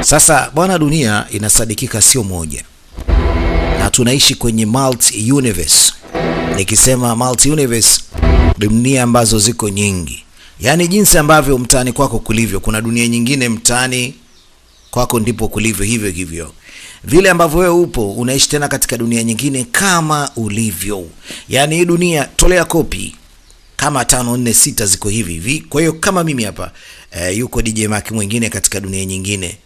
Sasa bwana, dunia inasadikika sio moja, na tunaishi kwenye multi universe. Nikisema multi universe, dunia ambazo ziko nyingi. Yaani jinsi ambavyo mtaani kwako kulivyo, kuna dunia nyingine mtaani kwako ndipo kulivyo hivyo hivyo. Vile ambavyo wewe upo unaishi tena katika dunia nyingine kama ulivyo. Yaani hii dunia tolea kopi kama 5 4 6 ziko hivi hivi. Kwa hiyo kama mimi hapa yuko DJ Mark mwingine katika dunia nyingine.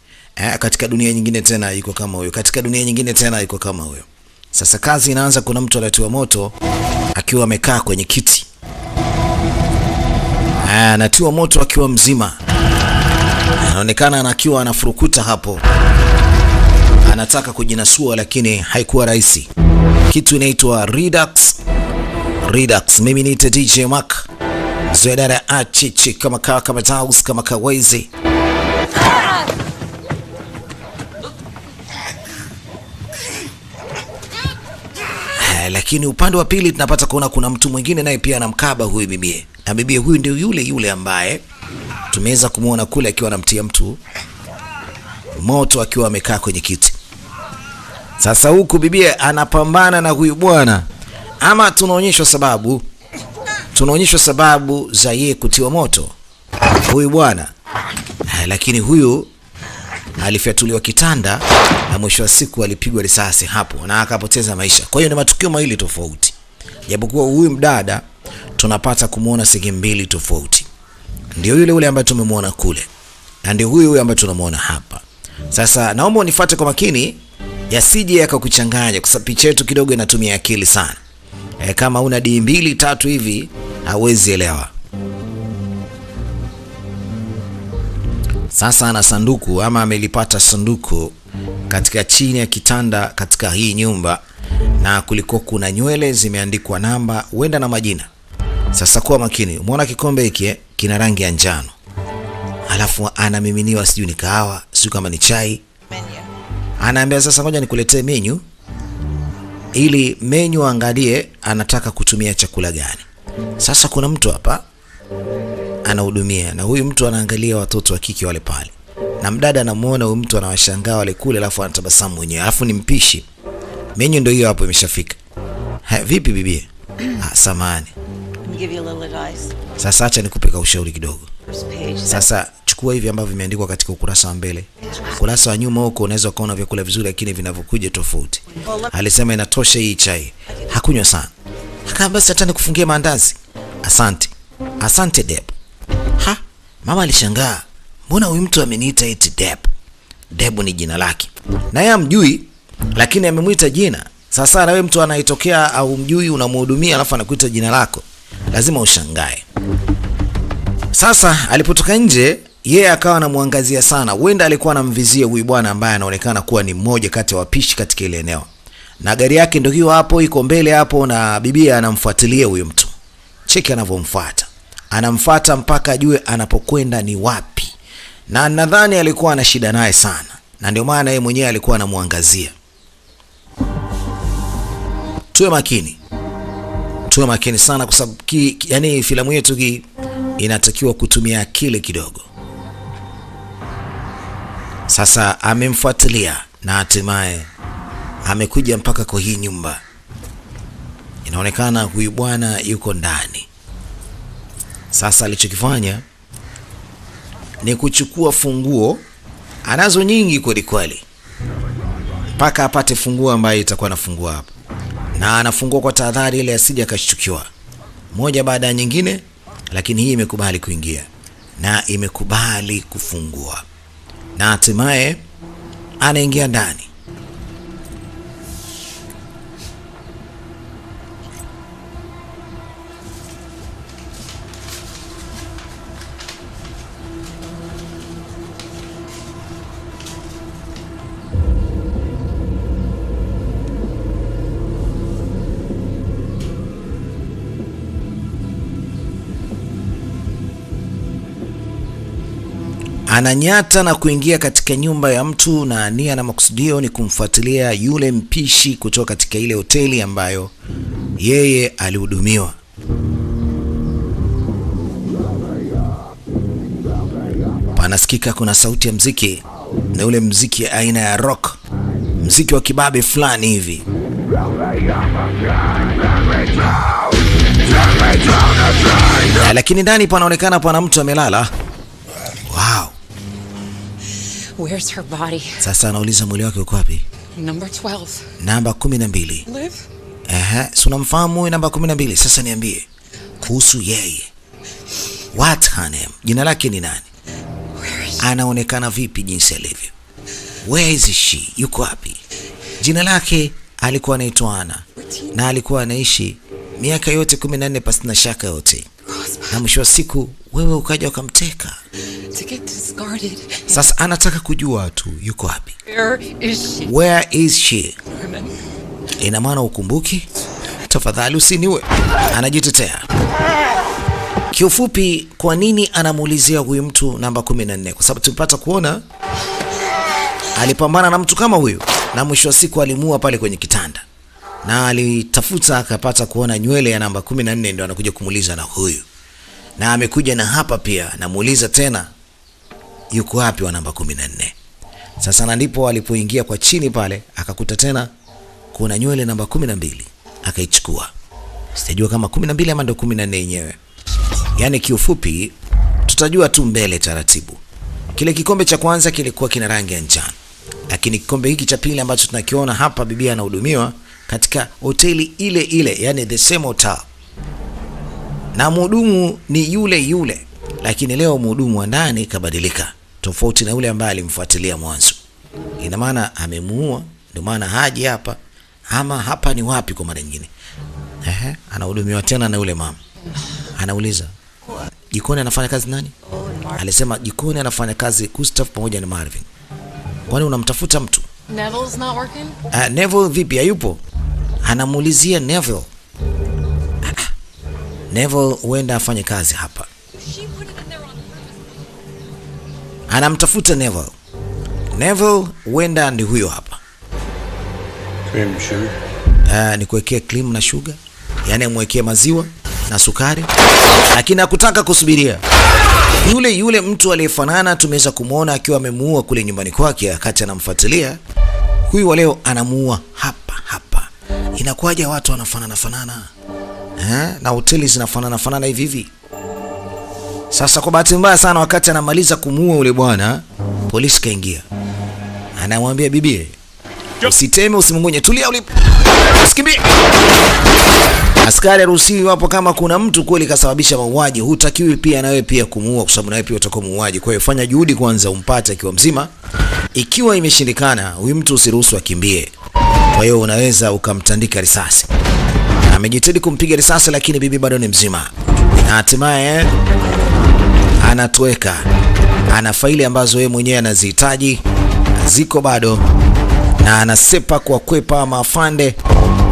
Katika dunia nyingine tena yuko kama huyo. Katika dunia nyingine tena yuko kama huyo. Sasa kazi inaanza, kuna mtu anatiwa moto akiwa amekaa kwenye kiti. Anatiwa moto akiwa mzima. Anaonekana anakiwa anafurukuta hapo. Anataka kujinasua lakini haikuwa rahisi. Kitu inaitwa Redux. Redux. Mimi ni DJ Mark. Zoedara achichi kama kama taus kama kawezi. Lakini upande wa pili tunapata kuona kuna mtu mwingine naye pia anamkaba huyu bibie. Na bibie huyu ndio yule ambaye tumeweza kumuona kule akiwa anamtia mtu moto akiwa amekaa kwenye kiti. Sasa huku bibie anapambana na huyu bwana. Ama tunaonyeshwa sababu za yeye kutiwa moto huyu bwana. Lakini huyu alifyatuliwa kitanda na mwisho wa siku alipigwa risasi hapo na akapoteza maisha. Kwa hiyo ni matukio mawili tofauti. Japokuwa huyu mdada tunapata kumuona sehemu mbili tofauti. Ndio yule ambaye tumemwona kule. Na ndio huyu ambaye tunamuona hapa. Sasa naomba unifuate kwa makini yasije yakakuchanganya kwa sababu picha yetu kidogo inatumia akili sana. Kama una D 2 3 hivi hauwezi elewa. Sasa ana sanduku ama amelipata sanduku katika chini ya kitanda katika hii nyumba, na kulikuwa kuna nywele zimeandikwa namba huenda na majina. Sasa kwa makini, umeona kikombe hiki kina rangi ya njano. Alafu anamiminiwa sijui ni kahawa, sijui kama ni chai. Anaambia sasa ngoja nikuletee menu ili menu angalie anataka kutumia chakula gani. Sasa kuna mtu hapa anahudumia na huyu mtu anaangalia watoto wa kike wale pale. Na mdada anamuona huyu mtu anawashangaa wale kule, alafu anatabasamu mwenyewe. Alafu ni mpishi. Menu ndio hiyo hapo imeshafika. Vipi bibie? Samahani. Sasa acha nikupe ushauri kidogo. Sasa chukua hivi ambavyo vimeandikwa katika ukurasa wa mbele. Ukurasa wa nyuma huko unaweza kuona vyakula vizuri lakini vinavyokuja tofauti. Alisema inatosha hii chai. Hakunywa sana. Akaambia basi hata nikufungie maandazi. Asante Deb. Mama alishangaa. Mbona huyu mtu ameniita eti Deb? Deb ni jina lake. Na yeye amjui lakini amemuita jina. Sasa na wewe mtu anaitokea au mjui unamhudumia alafu anakuita jina lako. Lazima ushangae. Sasa alipotoka nje yeye akawa anamwangazia sana. Huenda alikuwa anamvizia huyu bwana ambaye anaonekana kuwa ni mmoja kati ya wapishi katika ile eneo. Na gari yake ndio hiyo hapo iko mbele hapo na bibia anamfuatilia huyu mtu. Cheki anavyomfuata. Anamfuata mpaka ajue anapokwenda ni wapi. Na nadhani alikuwa ana shida naye sana. Na ndio maana yeye mwenyewe alikuwa anamwangazia. Tuwe makini sana kwa sababu yani filamu yetu hii inatakiwa kutumia akili kidogo. Sasa amemfuatilia na hatimaye amekuja mpaka kwa hii nyumba. Inaonekana huyu bwana yuko ndani. Sasa alichokifanya ni kuchukua funguo, anazo nyingi kweli mpaka apate funguo ambayo itakuwa anafungua hapo. Na anafungua kwa tahadhari ile asije akashtukiwa. Moja baada ya nyingine, lakini hii imekubali kuingia na imekubali kufungua. Na hatimaye anaingia ndani. Ananyata na kuingia katika nyumba ya mtu na nia na makusudio ni kumfuatilia yule mpishi kutoka katika ile hoteli ambayo yeye alihudumiwa. Panasikika kuna sauti ya muziki. na ule mziki aina ya rock, mziki wa kibabe fulani hivi. Lakini ndani panaonekana pana mtu amelala. Wow. Where's her body? Sasa anauliza mwili wake uko wapi? Number 12. Namba 12. Liv? Si unamfahamu huyu namba 12? Sasa niambie kuhusu yeye. What her name? Jina lake ni nani? Anaonekana vipi jinsi alivyo? Where is she? Yuko wapi? Jina lake alikuwa anaitwa Ana na alikuwa anaishi miaka yote 14 pasi na shaka yote. Na mwisho wa siku wewe ukaja ukamteka. Sasa anataka kujua tu yuko wapi. Where is she? Ina maana ukumbuki? Tafadhali usiniue. Anajitetea. Kiufupi, kwa nini anamuulizia huyu mtu namba 14? Kwa sababu tulipata kuona alipambana na mtu kama huyu na mwisho wa siku alimuua pale kwenye kitanda. Na alitafuta akapata kuona nywele ya namba 14, ndio anakuja kumuuliza na huyu. Na amekuja na hapa pia namuuliza tena yuko wapi wa namba 14. Sasa na ndipo alipoingia kwa chini pale akakuta tena kuna nywele namba 12, akaichukua. Sijajua kama 12 ama ndio 14 yenyewe. Yaani kiufupi tutajua tu mbele taratibu. Kile kikombe cha kwanza kilikuwa kina rangi ya njano. Lakini kikombe hiki cha pili ambacho tunakiona hapa, bibi anahudumiwa katika hoteli ile ile, yani the same hotel. Na mhudumu ni yule yule, lakini leo mhudumu wa ndani kabadilika, tofauti na yule ambaye alimfuatilia mwanzo. Ina maana amemuua, ndio maana haji hapa, ama hapa ni wapi kwa mara nyingine. Anahudumiwa tena na yule mama. Anauliza, jikoni anafanya kazi nani? Alisema jikoni anafanya kazi Gustav pamoja na Marvin. Kwani unamtafuta mtu? Neville's not working? Neville vipi, hayupo? Anamuulizia Neville. Neville huenda afanye kazi hapa. Anamtafuta Neville. Neville huenda ndi huyo hapa. Cream sugar. Nikuwekea cream na sugar. Yaani amwekee maziwa na sukari. Lakini hakutaka kusubiria. Yule mtu aliyefanana tumeweza kumuona akiwa amemuua kule nyumbani kwake wakati anamfuatilia. Huyu wa leo anamuua hapa. Inakuwaje watu wanafanana? Na hoteli zinafanana hivi. Sasa kwa bahati mbaya sana wakati anamaliza kumuua yule bwana, polisi kaingia. Anamwambia bibi, usiteme, usimungunye, tulia ulipo. Usikimbie. Askari ruhusiwi hapo. Kama kuna mtu kweli kasababisha mauaji, hutakiwi pia na wewe pia kumuua, kwa sababu na wewe pia utakuwa muuaji. Kwa hiyo fanya juhudi kwanza umpate akiwa mzima. Ikiwa imeshindikana, huyu mtu usiruhusu akimbie. Kwa hiyo unaweza ukamtandika risasi. Amejitahidi kumpiga risasi lakini bibi bado ni mzima. Na hatimaye anatoweka. Ana faili ambazo yeye mwenyewe anazihitaji, ziko bado, na anasepa kwa kwepa maafande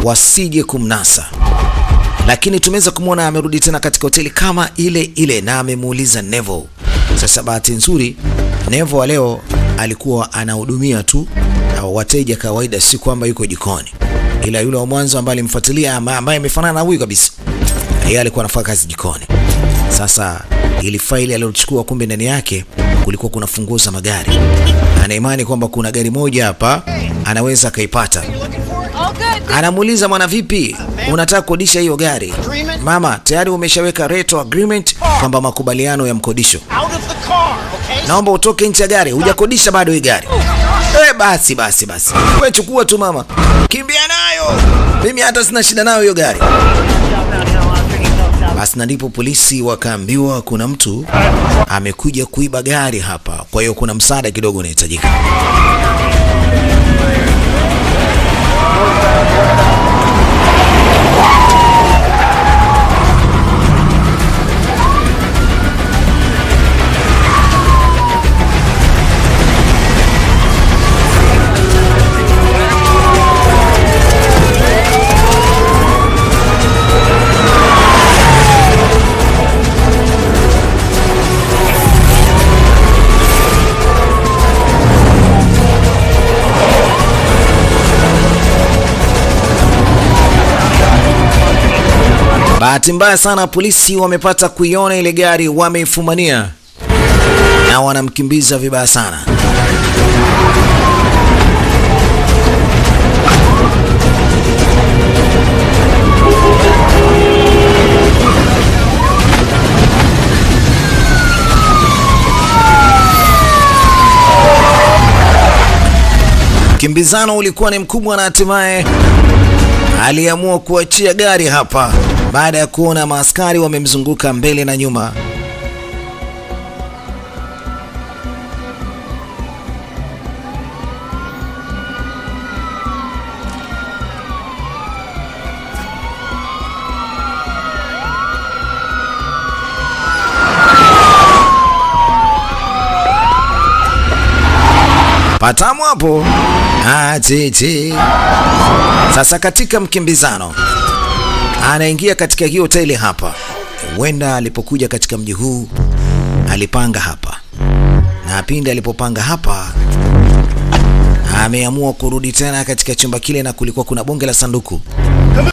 wasije kumnasa. Lakini tumeweza kumuona amerudi tena katika hoteli kama ile na amemuuliza Neville. Sasa bahati nzuri Neville leo alikuwa anahudumia tu wateja kawaida, si kwamba yuko jikoni. Ila yule wa mwanzo ambaye alimfuatilia ambaye amefanana na huyu kabisa, yeye alikuwa anafanya kazi jikoni. Sasa ili faili aliyochukua kumbe ndani yake kulikuwa kuna funguo za magari. Ana imani kwamba kuna gari moja hapa anaweza kaipata. Anamuuliza, mwana vipi, unataka kukodisha hiyo gari? Mama, tayari umeshaweka rental agreement kwamba makubaliano ya mkodisho. Naomba utoke nje ya gari, hujakodisha bado hii gari. Basi. Wewe chukua tu mama. Kimbia nayo. Mimi hata sina shida nayo hiyo gari. Basi ndipo polisi wakaambiwa kuna mtu amekuja kuiba gari hapa. Kwa hiyo kuna msaada kidogo unahitajika. Bahati mbaya sana polisi wamepata kuiona ile gari, wameifumania na wanamkimbiza vibaya sana. Kimbizano ulikuwa ni mkubwa na hatimaye aliamua kuachia gari hapa baada ya kuona maaskari wamemzunguka mbele na nyuma. Patamu hapo. Titi. Sasa katika mkimbizano anaingia katika hiyo hoteli hapa. Huenda alipokuja katika mji huu alipanga hapa, na pindi alipopanga hapa ameamua kurudi tena katika chumba kile, na kulikuwa kuna bonge la sanduku.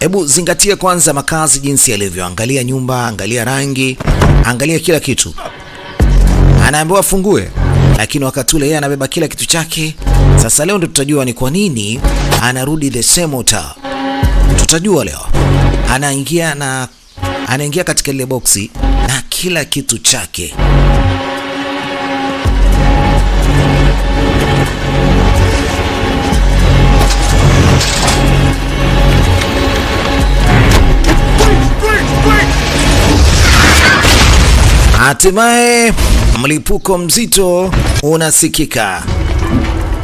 Hebu zingatia kwanza makazi jinsi yalivyo. Angalia nyumba, angalia rangi, angalia kila kitu. Anaambiwa fungue, lakini wakati ule yeye anabeba kila kitu chake. Sasa leo ndo tutajua ni kwa nini anarudi the same hotel. Tutajua leo. Anaingia katika ile boksi na kila kitu chake. Hatimaye mlipuko mzito unasikika.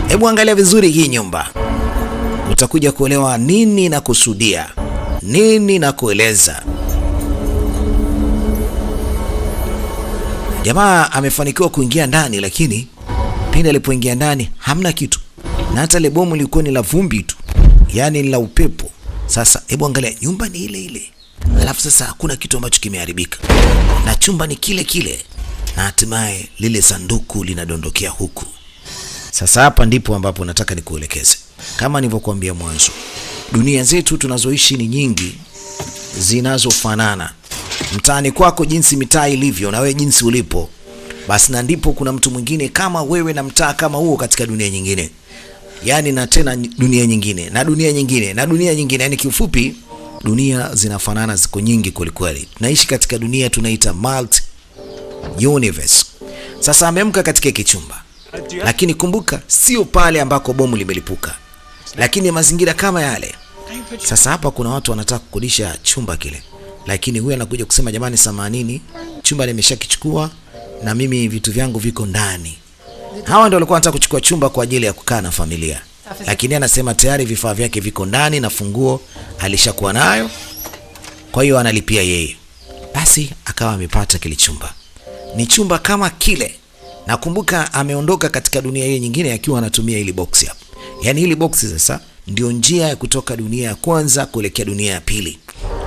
Hebu angalia vizuri hii nyumba, utakuja kuelewa nini na kusudia, nini na kueleza. Jamaa amefanikiwa kuingia ndani, lakini pindi alipoingia ndani hamna kitu, na hata ile bomu lilikuwa ni la vumbi tu, yani la upepo. Sasa hebu angalia, nyumba ni ile ile, alafu sasa hakuna kitu ambacho kimeharibika, na chumba ni kile kile, na hatimaye lile sanduku linadondokea huku. Sasa hapa ndipo ambapo nataka nikuelekeze. Kama nilivyokuambia mwanzo, dunia zetu tunazoishi ni nyingi zinazofanana. Mtaani kwako jinsi mitaa ilivyo, na wewe jinsi ulipo, basi na ndipo kuna mtu mwingine kama wewe na mtaa kama huo katika dunia nyingine. Yani na tena dunia nyingine, na dunia nyingine, na dunia nyingine. Yani kiufupi dunia zinafanana, ziko nyingi kweli kweli. Tunaishi katika dunia tunaita multi universe. Sasa ameamka katika kichumba, lakini kumbuka sio pale ambako bomu limelipuka, lakini mazingira kama yale. Sasa hapa kuna watu wanataka kukodisha chumba kile, lakini huyu anakuja kusema jamani, samanini, chumba nimeshakichukua na mimi vitu vyangu viko ndani. Hawa ndio walikuwa wanataka kuchukua chumba kwa ajili ya kukaa na familia, lakini anasema tayari vifaa vyake viko ndani na funguo alishakuwa nayo, kwa hiyo analipia yeye. Basi akawa amepata kile chumba. Ni chumba kama kile. Nakumbuka ameondoka katika dunia hii nyingine akiwa anatumia hili box hapa. Yaani hili box sasa ndio njia ya kutoka dunia ya kwanza kuelekea dunia ya pili.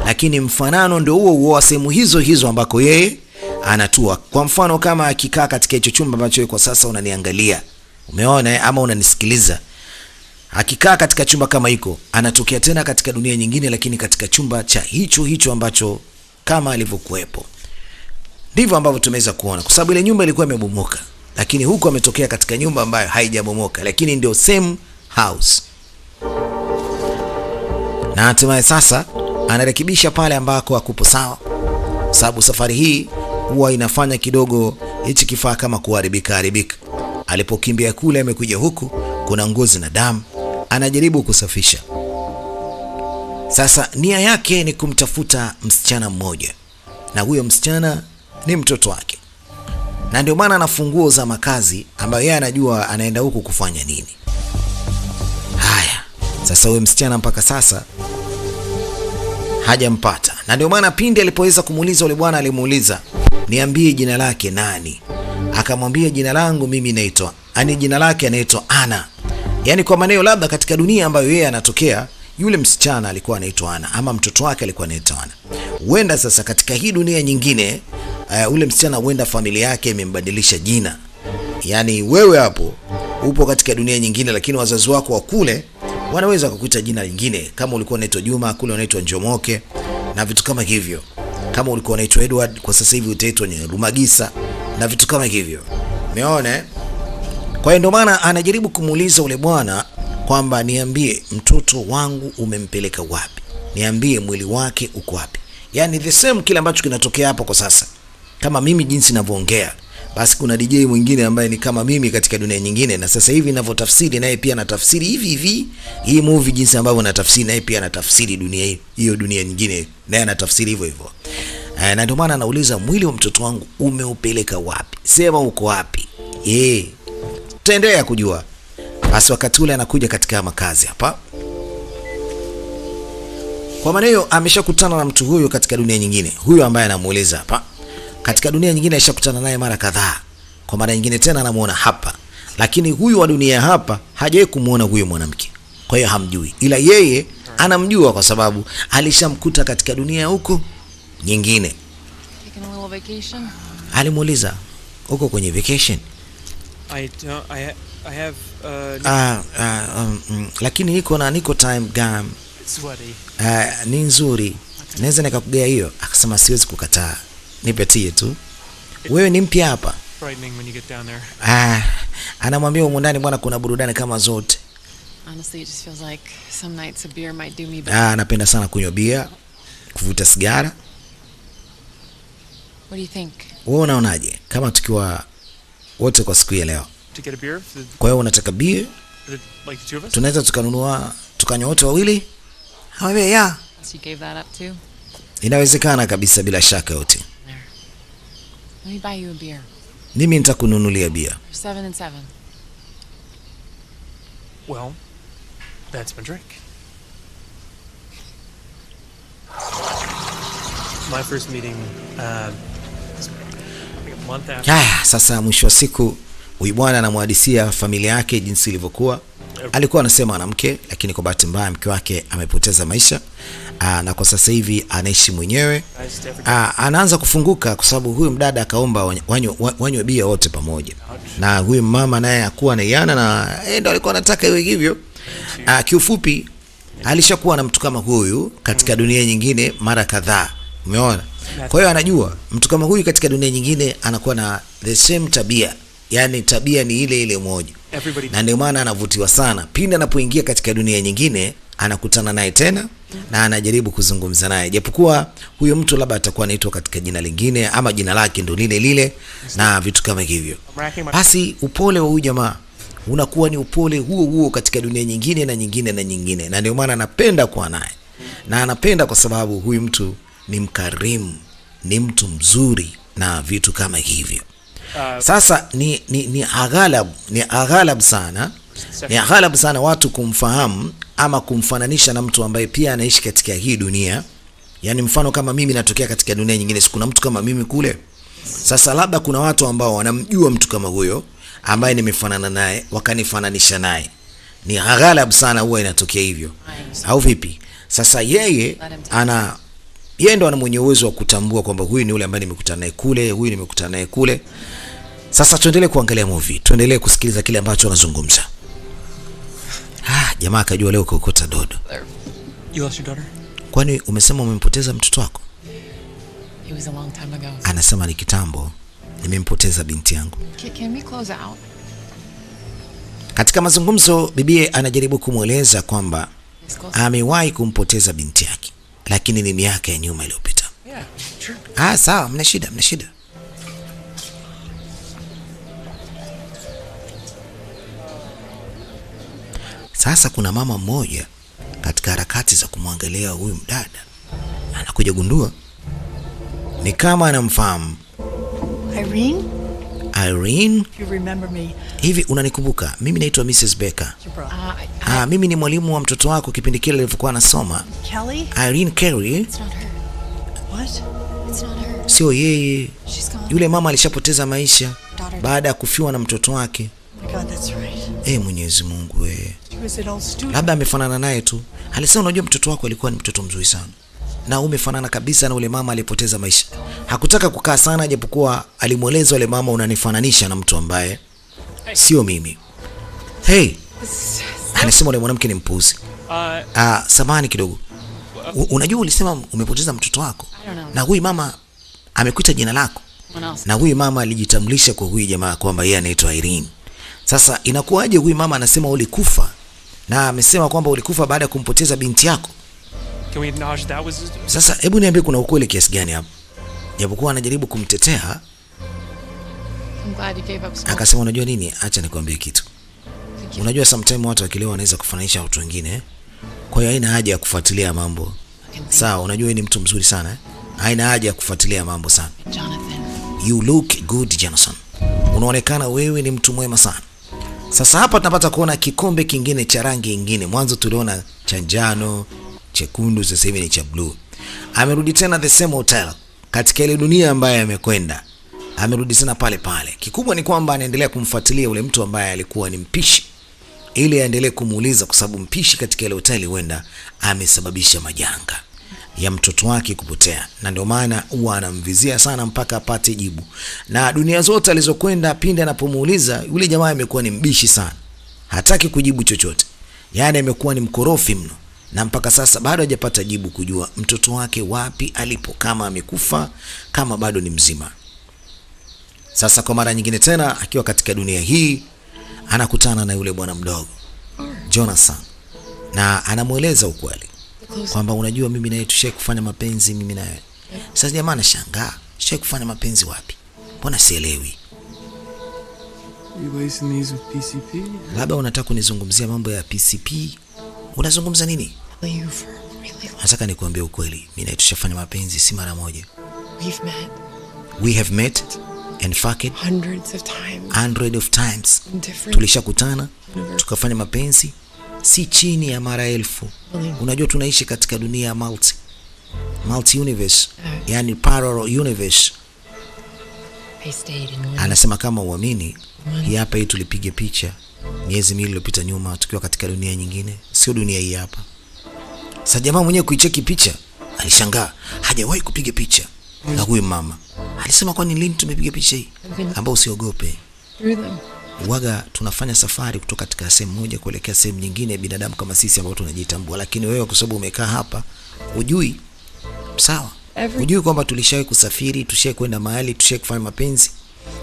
Lakini mfanano ndio huo wa sehemu hizo hizo ambako yeye anatua. Kwa mfano kama akikaa katika hicho chumba ambacho kwa sasa unaniangalia, umeona ama unanisikiliza, akikaa katika chumba kama hiko, anatokea tena katika dunia nyingine, lakini katika chumba cha hicho ambacho kama alivyokuepo. Ndivyo ambavyo tumeweza kuona, kwa sababu ile nyumba ilikuwa imebomoka, lakini huko ametokea katika nyumba ambayo haijabomoka, lakini ndio same house. Na hatimaye sasa anarekebisha pale ambako hakupo sawa, sababu safari hii huwa inafanya kidogo hichi kifaa kama kuharibika. Alipokimbia kule amekuja huku, kuna ngozi na damu, anajaribu kusafisha. Sasa nia yake ni kumtafuta msichana mmoja, na huyo msichana ni mtoto wake, na ndio maana ana funguo za makazi ambayo yeye anajua anaenda huku kufanya nini. Haya, sasa huyo msichana mpaka sasa hajampata, na ndio maana pindi alipoweza kumuuliza yule bwana, alimuuliza niambie jina lake nani, akamwambia jina langu mimi naitwa, jina lake anaitwa Ana. Yani kwa maneno labda katika dunia ambayo yeye anatokea, yule msichana alikuwa anaitwa Ana, ama mtoto wake alikuwa anaitwa Ana. Huenda sasa katika hii dunia nyingine ule msichana huenda familia yake imembadilisha jina. Yani wewe hapo upo katika dunia nyingine, lakini wazazi wako wa kule wanaweza kukuita jina lingine. Kama ulikuwa unaitwa Juma, kule unaitwa Njomoke na vitu kama hivyo. Kama ulikuwa unaitwa Edward, kwa sasa hivi utaitwa Rumagisa na vitu kama hivyo. Umeona? Kwa hiyo ndio maana anajaribu kumuuliza ule bwana kwamba niambie mtoto wangu umempeleka wapi? Niambie mwili wake uko wapi? Yaani the same kile ambacho kinatokea hapo kwa sasa. Kama mimi jinsi ninavyoongea, basi kuna DJ mwingine ambaye ni kama mimi katika dunia nyingine, na sasa hivi ninavyotafsiri naye pia anatafsiri hivi hivi. Hii movie jinsi ambavyo natafsiri naye pia anatafsiri dunia hii, hiyo dunia nyingine naye anatafsiri hivyo hivyo. Na ndio maana anauliza mwili wa mtoto wangu umeupeleka wapi? Sema uko wapi? Tutaendelea kujua. Basi wakati ule anakuja katika makazi hapa. Kwa maana hiyo ameshakutana na mtu huyo katika dunia nyingine. Huyo ambaye anamueleza hapa. Katika dunia nyingine alishakutana naye mara kadhaa. Kwa mara nyingine tena anamuona hapa. Lakini huyu wa dunia hapa hajawahi kumuona huyo mwanamke. Kwa hiyo hamjui. Ila yeye anamjua kwa sababu alishamkuta katika dunia huko nyingine. Alimuuliza, "Uko kwenye vacation?" I have lakini niko time gam. Ni nzuri. Naweza nikakugea hiyo. Akasema siwezi kukataa. Nipatie tu. Wewe ni mpya hapa. Anamwambia huko ndani bwana kuna burudani kama zote. Honestly, it just feels like some nights a beer might do me better. Anapenda sana kunywa bia, kuvuta sigara. What do you think? Wewe unaonaje kama tukiwa wote kwa siku ya leo? To get a beer? Kwa hiyo unataka bia? Like the two of us? Tunaweza tukanunua tukanywa wote wawili? Hawe ya. So you gave that up too? Inawezekana kabisa bila shaka yote. There. Let me buy you a beer. Mimi nitakununulia bia. 7 and 7. Well, that's my drink. My first meeting, like a month after. Sasa mwisho wa siku huyu bwana anamhadisia familia yake jinsi ilivyokuwa. Alikuwa anasema ana mke, lakini kwa bahati mbaya mke wake amepoteza maisha. Na kwa sasa hivi anaishi mwenyewe. Anaanza kufunguka kwa sababu huyu mdada akaomba wanywe bia wote pamoja. Na huyu mama naye akuwa anaiana na ndio alikuwa anataka iwe hivyo. Kiufupi alishakuwa na mtu kama huyu katika dunia nyingine mara kadhaa. Umeona? Kwa hiyo anajua mtu kama huyu katika dunia nyingine anakuwa na the same tabia. Yaani tabia ni ile ile moja. Na ndio maana anavutiwa sana. Pindi anapoingia katika dunia nyingine anakutana naye tena na anajaribu kuzungumza naye. Japokuwa huyo mtu labda atakuwa anaitwa katika jina lingine ama jina lake ndio lile lile na vitu kama hivyo. Basi upole wa huyu jamaa unakuwa ni upole huo huo katika dunia nyingine na nyingine na nyingine. Na ndio maana anapenda kuwa naye. Na anapenda kwa sababu huyu mtu ni mkarimu, ni mtu mzuri na vitu kama hivyo. Sasa ni aghalab sana watu kumfahamu ama kumfananisha na mtu ambaye pia anaishi katika hii dunia. Yaani mfano kama mimi natokea katika dunia nyingine, kuna mtu kama mimi kule. Sasa labda kuna watu ambao wanamjua mtu kama huyo ambaye nimefanana naye wakanifananisha naye. Ni aghalab sana huwa inatokea hivyo. Au vipi? Sasa yeye ndo ana mwenye uwezo wa kutambua kwamba huyu ni yule ambaye nimekutana naye kule, huyu nimekutana naye kule. Sasa tuendelee kuangalia movie, tuendelee kusikiliza kile ambacho anazungumza. Jamaa akajua leo kokota dodo. You lost your daughter? Kwani umesema umempoteza mtoto wako? It was a long time ago. Anasema ni kitambo nimempoteza binti yangu. Can we close out? Katika mazungumzo bibie anajaribu kumueleza kwamba amewahi kumpoteza binti yake, lakini ni miaka ya nyuma iliyopita. Yeah, sure. Sawa, mna shida. Sasa kuna mama mmoja katika harakati za kumwangalia huyu mdada anakuja gundua ni kama anamfahamu. Irene? You remember me? Hivi unanikumbuka? Mimi naitwa Mrs. Becker. Mimi ni mwalimu wa mtoto wako kipindi kile nilipokuwa nasoma. Kelly? Irene Carey? It's not her. What? It's not her. Sio yeye. She's gone. Yule mama alishapoteza maisha baada ya kufiwa na mtoto wake. My God, that's right. Mwenyezi Mungu wewe. She was an old student. Labda amefanana naye tu. Alisema unajua mtoto wako alikuwa ni mtoto mzuri sana. Na umefanana kabisa na ule mama aliyepoteza maisha. Hakutaka kukaa sana japokuwa alimueleza yule mama unanifananisha na mtu ambaye sio mimi. Anasema yule mwanamke ni mpuzi. Samahani kidogo. Unajua ulisema umepoteza mtoto wako? Na huyu mama amekuita jina lako. Na huyu mama alijitambulisha kwa huyu jamaa kwamba yeye anaitwa Irene. Sasa inakuwaje huyu mama anasema ulikufa na amesema kwamba ulikufa baada ya kumpoteza binti yako? Can we acknowledge that was? Sasa hebu niambie kuna ukweli kiasi gani hapo? Japokuwa anajaribu kumtetea, I'm glad you gave up school. akasema unajua nini? Acha nikwambie kitu. Unajua sometimes watu wakilewa wanaweza kufananisha watu wengine. Kwa hiyo haina haja ya kufuatilia mambo. Sawa, unajua wewe ni mtu mzuri sana eh? Haina haja ya kufuatilia mambo sana. Jonathan. You look good, Jonathan. Unaonekana wewe ni mtu mwema sana. Sasa hapa tunapata kuona kikombe kingine cha rangi nyingine. Mwanzo tuliona cha njano, chekundu, sasa hivi ni cha blue. Amerudi tena the same hotel katika ile dunia ambayo amekwenda. Amerudi tena pale pale. Kikubwa ni kwamba anaendelea kumfuatilia ule mtu ambaye alikuwa ni mpishi, ili aendelee kumuuliza, kwa sababu mpishi katika ile hoteli huenda amesababisha majanga ya mtoto wake kupotea, na ndio maana huwa anamvizia sana mpaka apate jibu. Na dunia zote alizokwenda, pindi anapomuuliza yule jamaa amekuwa ni mbishi sana, hataki kujibu chochote, yaani amekuwa ni mkorofi mno, na mpaka sasa bado hajapata jibu kujua mtoto wake wapi alipo, kama amekufa, kama bado ni mzima. Sasa kwa mara nyingine tena akiwa katika dunia hii anakutana na yule bwana mdogo Jonathan, na anamueleza ukweli kwamba unajua mimi na yeye tushai kufanya mapenzi mimi na yeye. Sasa jamaa anashangaa, tushai kufanya mapenzi wapi? Mbona sielewi? You wasting these with PCP? Labda unataka kunizungumzia mambo ya PCP? Unazungumza nini? You for really long. Nataka nikuambie ukweli, mimi na yeye tushafanya mapenzi si mara moja. We've met We have met and fucked hundreds of times. hundreds of times. In different Tulishakutana tukafanya mapenzi si chini ya mara 1000. Unajua tunaishi katika dunia ya multi universe, yani parallel universe. I stayed in one. Anasema kama uamini, hii hapa hii tulipiga picha miezi miwili iliyopita nyuma tukiwa katika dunia nyingine, sio dunia hii hapa. Sasa jamaa mwenyewe kuicheki picha alishangaa, hajawahi kupiga picha na huyu mama. Alisema kwani lini tumepiga picha hii? Ambao usiogope. Through them. Waga tunafanya safari kutoka katika sehemu moja kuelekea sehemu nyingine, binadamu kama sisi ambao tunajitambua, lakini wewe kwa sababu umekaa hapa hujui. Sawa? Hujui kwamba tulishawahi kusafiri, tushawahi kwenda mahali, tushawahi kufanya mapenzi.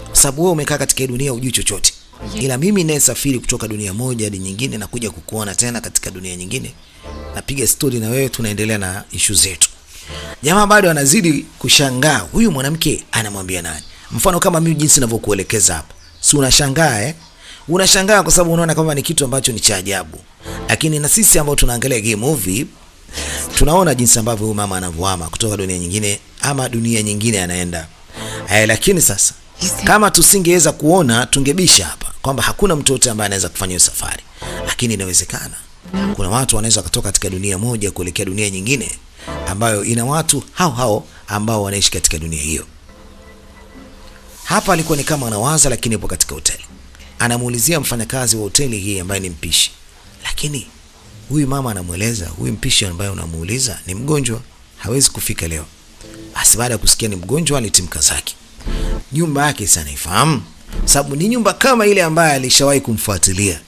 Kwa sababu wewe umekaa katika dunia hujui chochote. Ila mimi naye safiri kutoka dunia moja hadi nyingine na kuja kukuona tena katika dunia nyingine. Napiga story na wewe, tunaendelea na issue zetu. Jamaa bado anazidi kushangaa, huyu mwanamke anamwambia nani? Mfano kama mimi jinsi ninavyokuelekeza hapa. Si unashangaa eh? Unashangaa kwa sababu unaona kama ni kitu ambacho ni cha ajabu. Lakini na sisi ambao tunaangalia game movie tunaona jinsi ambavyo huyu mama anavyohama kutoka dunia nyingine ama dunia nyingine anaenda. Lakini sasa kama tusingeweza kuona tungebisha hapa kwamba hakuna mtu yote ambaye anaweza kufanya hiyo safari. Lakini inawezekana. Kuna watu wanaweza kutoka katika dunia moja kuelekea dunia nyingine ambayo ina watu hao ambao wanaishi katika dunia hiyo. Hapa alikuwa ni kama anawaza, lakini yupo katika hoteli. Anamuulizia mfanyakazi wa hoteli hii ambaye ni mpishi. Lakini huyu mama anamueleza, huyu mpishi ambaye unamuuliza ni mgonjwa, hawezi kufika leo. Basi baada ya kusikia ni mgonjwa alitimka zake. Nyumba yake sana ifahamu, sababu ni nyumba kama ile ambayo alishawahi kumfuatilia.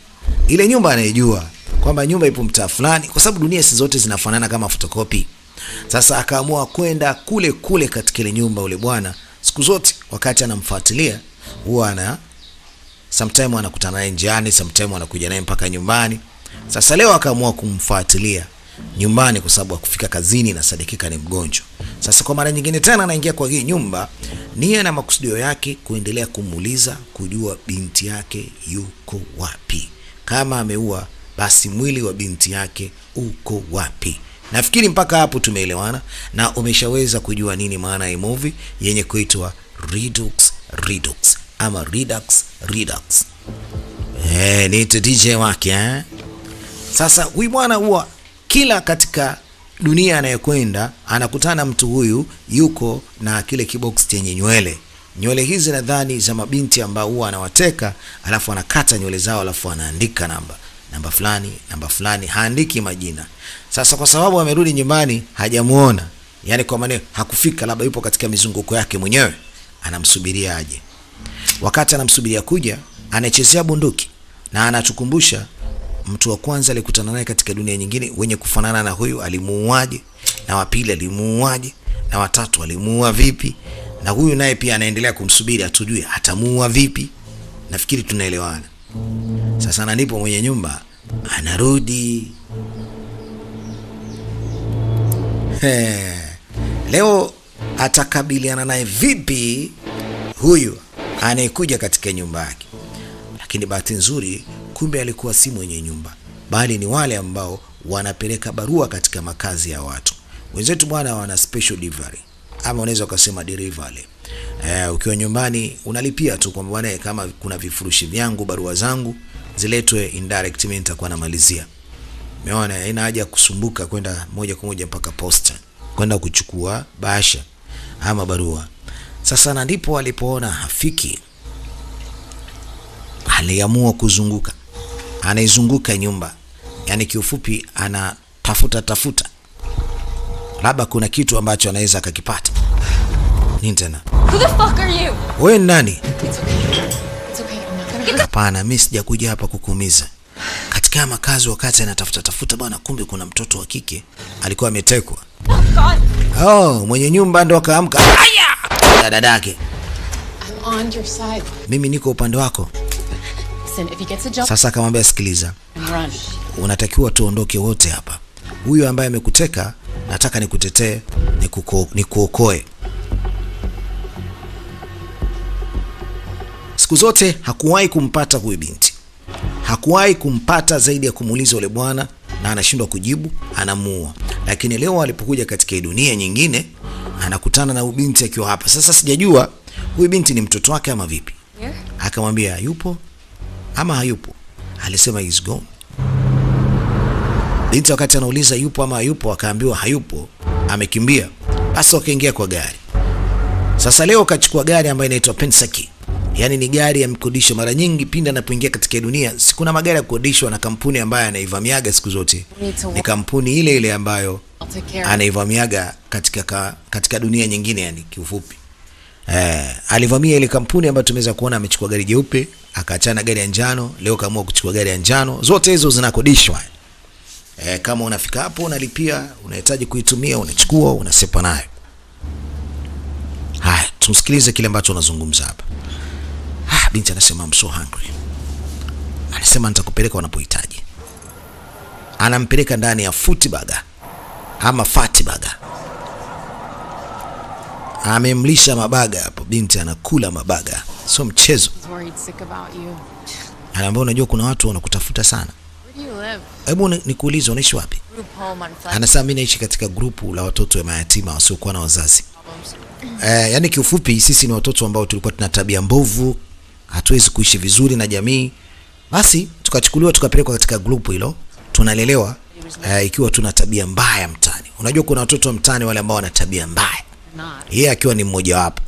Ile nyumba anayejua kwamba nyumba ipo mtaa fulani, kwa sababu dunia si zote zinafanana kama photocopy. Sasa akaamua kwenda kule katika ile nyumba. Ule bwana siku zote wakati anamfuatilia huwa sometime anakutana naye njiani, sometime anakuja naye mpaka nyumbani. Sasa leo akaamua kumfuatilia nyumbani kwa sababu akufika kazini na sadikika ni mgonjwa. Sasa kwa mara nyingine tena anaingia kwa hii nyumba, nia na makusudio yake kuendelea kumuuliza kujua binti yake yuko wapi. Kama ameua, basi mwili wa binti yake uko wapi? Nafikiri mpaka hapo tumeelewana na umeshaweza kujua nini maana ya movie yenye kuitwa Redux ama Redux. Ni DJ wake Sasa huyu bwana huwa kila katika dunia anayokwenda anakutana mtu huyu yuko na kile kibox chenye nywele. Nywele hizi nadhani za mabinti ambao huwa anawateka, alafu anakata nywele zao, alafu anaandika namba fulani, haandiki majina. Sasa kwa sababu amerudi nyumbani hajamuona, yani kwa maana hakufika, labda yupo katika mizunguko yake mwenyewe, anamsubiria aje. Wakati anamsubiria kuja, anachezea bunduki na anatukumbusha mtu wa kwanza alikutana naye katika dunia nyingine wenye kufanana na huyu alimuuaje, na wa pili alimuuaje, na watatu alimuua vipi, na huyu naye pia anaendelea kumsubiri atujue atamuua vipi. Nafikiri tunaelewana. Sasa na ndipo mwenye nyumba anarudi. Leo atakabiliana naye vipi huyu anayekuja katika nyumba yake? Lakini bahati nzuri, kumbe alikuwa si mwenye nyumba, bali ni wale ambao wanapeleka barua katika makazi ya watu. Wenzetu bwana wana special delivery, ama unaweza ukasema delivery. Ukiwa nyumbani unalipia tu kwamba bwana, kama kuna vifurushi vyangu, barua zangu ziletwe indirect, mimi nitakuwa namalizia. Umeona, haina haja kusumbuka kwenda moja kwa moja mpaka posta kwenda kuchukua bahasha ama barua. Sasa na ndipo alipoona hafiki, aliamua kuzunguka. Anaizunguka nyumba, yani kiufupi anatafuta labda kuna kitu ambacho anaweza akakipata. Nini tena? Who the fuck are you? Wewe ni nani? It's okay. I'm not gonna hurt. Hapana, mimi sijakuja hapa kukuumiza. Katika makazi wakati anatafuta bwana, kumbe kuna mtoto wa kike alikuwa ametekwa. Oh, mwenye nyumba ndo akaamka. Aya! Dadake. I'm on your side. Mimi niko upande wako. Listen, if he gets a job, Sasa akamwambia, sikiliza, run. unatakiwa tuondoke wote hapa. Huyu ambaye amekuteka nataka nikutetee, nikuokoe. Siku zote hakuwahi kumpata huyu binti. Hakuwahi kumpata zaidi ya kumuuliza yule bwana na anashindwa kujibu, anamuua. Lakini leo alipokuja katika dunia nyingine, anakutana na huyu binti akiwa hapa. Sasa sijajua huyu binti ni mtoto wake ama vipi. Akamwambia yupo ama hayupo. Alisema he's gone. Binti wakati anauliza yupo ama hayupo, akaambiwa hayupo, amekimbia. Basi wakaingia kwa gari. Sasa leo kachukua gari ambayo inaitwa Pensaki. Yaani ni gari ya mkodisho. Mara nyingi pindi anapoingia katika dunia, sikuna magari ya kukodishwa na kampuni ambayo anaivamiaga siku zote. Ni kampuni ile ile ambayo anaivamiaga katika dunia nyingine, yani kiufupi. Alivamia ile kampuni ambayo tumeweza kuona amechukua gari jeupe, akaachana gari ya njano, leo kaamua kuchukua gari ya njano. Zote hizo zinakodishwa. Kama unafika hapo unalipia, unahitaji kuitumia, unachukua, unasepa nayo. Haya, tumsikilize kile ambacho unazungumza hapa. Binti anasema I'm so hungry. Anasema nitakupeleka unapohitaji. Anampeleka ndani ya Footburger ama Fatburger. Amemlisha mabaga hapo, binti anakula mabaga. Sio mchezo. Anaambia unajua kuna watu wanakutafuta sana. Hebu nikuulize unaishi wapi? Anasema mimi naishi katika grupu la watoto wa mayatima wasiokuwa na wazazi. Yani kiufupi sisi ni watoto ambao tulikuwa tuna tabia mbovu, hatuwezi kuishi vizuri na jamii. Basi tukachukuliwa tukapelekwa katika grupu hilo, tunalelewa ikiwa tuna tabia mbaya mtaani. Unajua kuna watoto wa mtaani wale ambao wana tabia mbaya. Yeye akiwa ni mmoja wapo.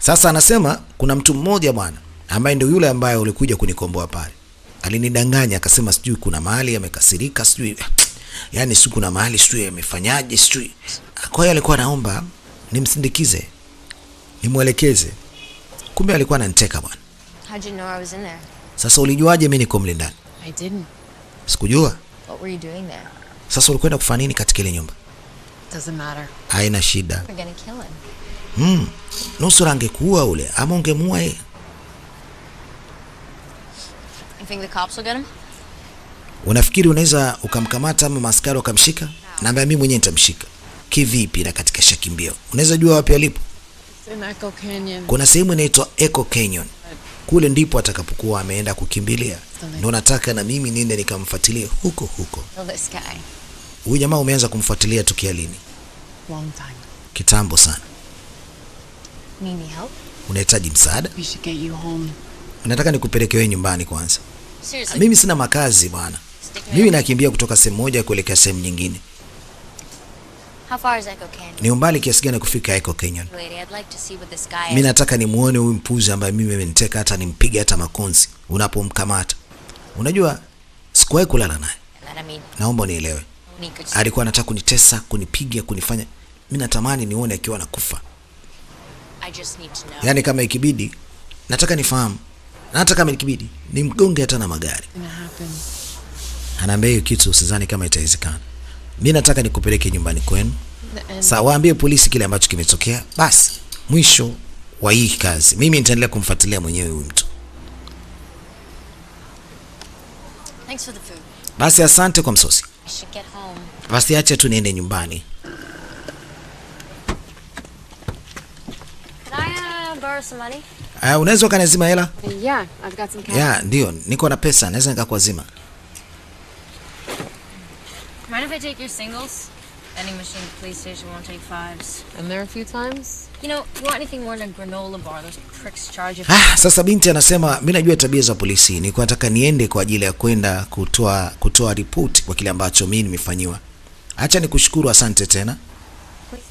Sasa anasema kuna mtu mmoja bwana ambaye ndio yule ambaye ulikuja kunikomboa pale. Alinidanganya akasema sijui kuna mahali amekasirika, sijui yani siku kuna mahali sijui amefanyaje sijui. Kwa hiyo alikuwa anaomba nimsindikize, nimuelekeze. Kumbe alikuwa ananiteka bwana. How'd you know I was in there? Sasa ulijuaje mimi niko mle ndani? I didn't. Sikujua. What were you doing there? Sasa ulikwenda kufanya nini katika ile nyumba? Doesn't matter. Haina shida. We're gonna kill him. Nusura angekuua ule ama ungemuua yeye. You think the cops will get him? Unafikiri unaweza ukamkamata ama maskari wakamshika? Naambia mimi mwenyewe nitamshika. Kivipi na katika shakimbio? Unaweza jua wapi alipo? In Echo Canyon. Kuna sehemu inaitwa Echo Canyon. Kule ndipo atakapokuwa ameenda kukimbilia. Ndio nataka na mimi niende nikamfuatilie huko. This guy. Huyu jamaa umeanza kumfuatilia tukia lini? Long time. Kitambo sana. Need any help? Unahitaji msaada? We should get you home. Nataka nikupeleke wewe nyumbani kwanza. Seriously. Mimi sina makazi bwana. Mimi nakimbia kutoka sehemu moja kuelekea sehemu nyingine. How far is Echo Canyon? Ni umbali kiasi gani kufika Echo Canyon? Lady, I'd like to see what this guy Mimi nataka nimuone huyu mpuzi ambaye mimi ameniteka, hata nimpige hata makonzi unapomkamata. Unajua sikuwahi kulala naye. Naomba unielewe. Alikuwa anataka kunitesa, kunipiga, kunifanya. Mimi natamani nione akiwa anakufa. I just need to know. Yaani kama ikibidi nataka nifahamu. Na hata kama ikibidi nimgonge hata na magari. Anaambia hiyo kitu usizani kama itawezekana. Mimi nataka nikupeleke nyumbani kwenu. Sasa waambie polisi kile ambacho kimetokea. Basi mwisho wa hii kazi. Mimi nitaendelea kumfuatilia mwenyewe huyu mtu. Thanks for the food. Basi asante kwa msosi. I should get home. Basi acha tu niende nyumbani. Can I borrow some money? Unaweza kanizima hela? Yeah, I've got some cash. Yeah, ndio. Niko na pesa, naweza nikakuazima. Mind if I take your singles? Vending machine, police station won't take fives. And there a few times. You know, if you want anything more than a granola bar, those pricks charge you. Sasa binti anasema mimi najua tabia za polisi. Niko nataka niende kwa ajili ya kwenda kutoa ripoti kwa kile ambacho mimi nimefanyiwa. Acha nikushukuru, asante tena.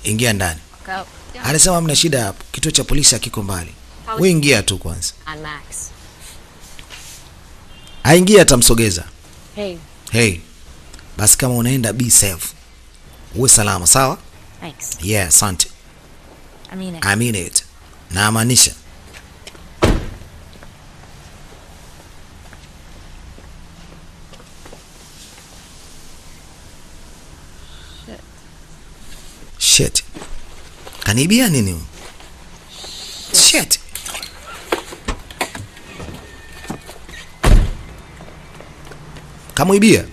Ingia ndani. Go. Anasema mna shida hapo. Kituo cha polisi hakiko mbali. Wewe ingia tu kwanza. On Max. Aingia atamsogeza. Hey. Basi kama unaenda be safe. Uwe salama, sawa? Thanks. Yeah, asante. I mean it. Na maanisha. Shit. Kanibia nini? Shit. Kamuibia.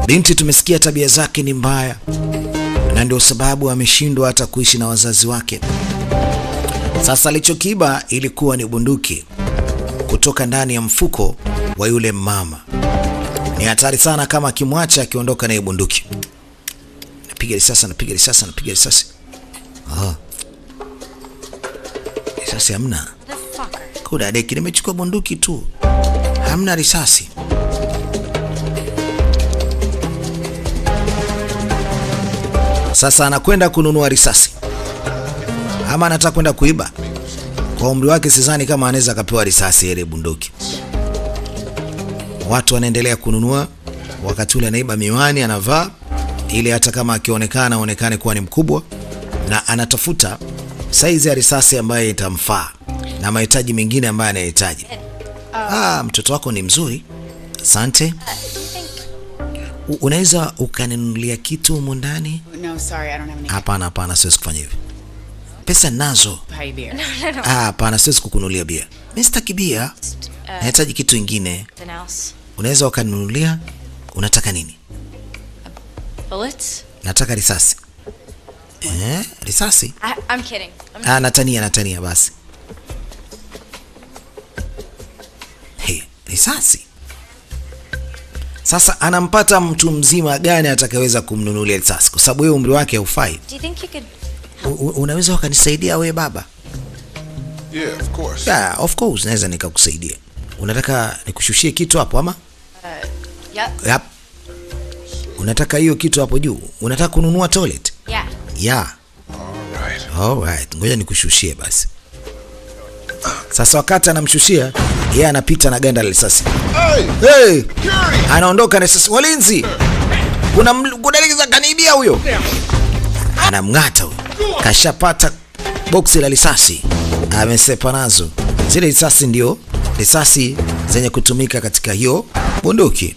Binti tumesikia tabia zake ni mbaya, na ndio sababu ameshindwa hata kuishi na wazazi wake. Sasa alichokiba ilikuwa ni bunduki kutoka ndani ya mfuko wa yule mama. Ni hatari sana kama akimwacha akiondoka na hiyo bunduki. Napiga risasi. Risasi hamna. Kuda deki, nimechukua bunduki tu. Hamna risasi. Sasa anakwenda kununua risasi. Ama anataka kwenda kuiba. Kwa umri wake sidhani kama anaweza akapewa risasi ile bunduki. Watu wanaendelea kununua, wakati ule anaiba miwani anavaa ili hata kama akionekana aonekane kuwa ni mkubwa, na anatafuta size ya risasi ambayo itamfaa na mahitaji mengine ambayo anahitaji. Mtoto wako ni mzuri. Asante. Unaweza ukaninunulia kitu huko ndani? No, sorry, I don't have any. Hapana, siwezi kufanya hivyo. Pesa nazo. Buy beer. Hapana, siwezi kukununulia bia. Mimi sitaki bia. Nahitaji kitu kingine. Unaweza ukaninunulia? Unataka nini? Bullets? Nataka risasi. Risasi? I'm kidding. Natania basi. Risasi. Sasa anampata mtu mzima gani atakayeweza kumnunulia risasi? Kwa sababu yeye umri wake haufai. Do you think you could... Unaweza ukanisaidia wewe baba? Yeah, of course. Yeah, of course naweza nikakusaidia. Unataka nikushushie kitu hapo ama? Yep. Unataka hiyo kitu hapo juu? Unataka kununua toilet? Yeah. All right. Ngoja nikushushie basi. Sasa wakati anamshushia, yeye anapita na ganda la risasi. Hey! Anaondoka na risasi. Walinzi! Kuna dalili za kanibia huyo. Anamng'ata huyo. Kashapata boksi la risasi. Amesepa nazo. Zile risasi ndio risasi zenye kutumika katika hiyo bunduki.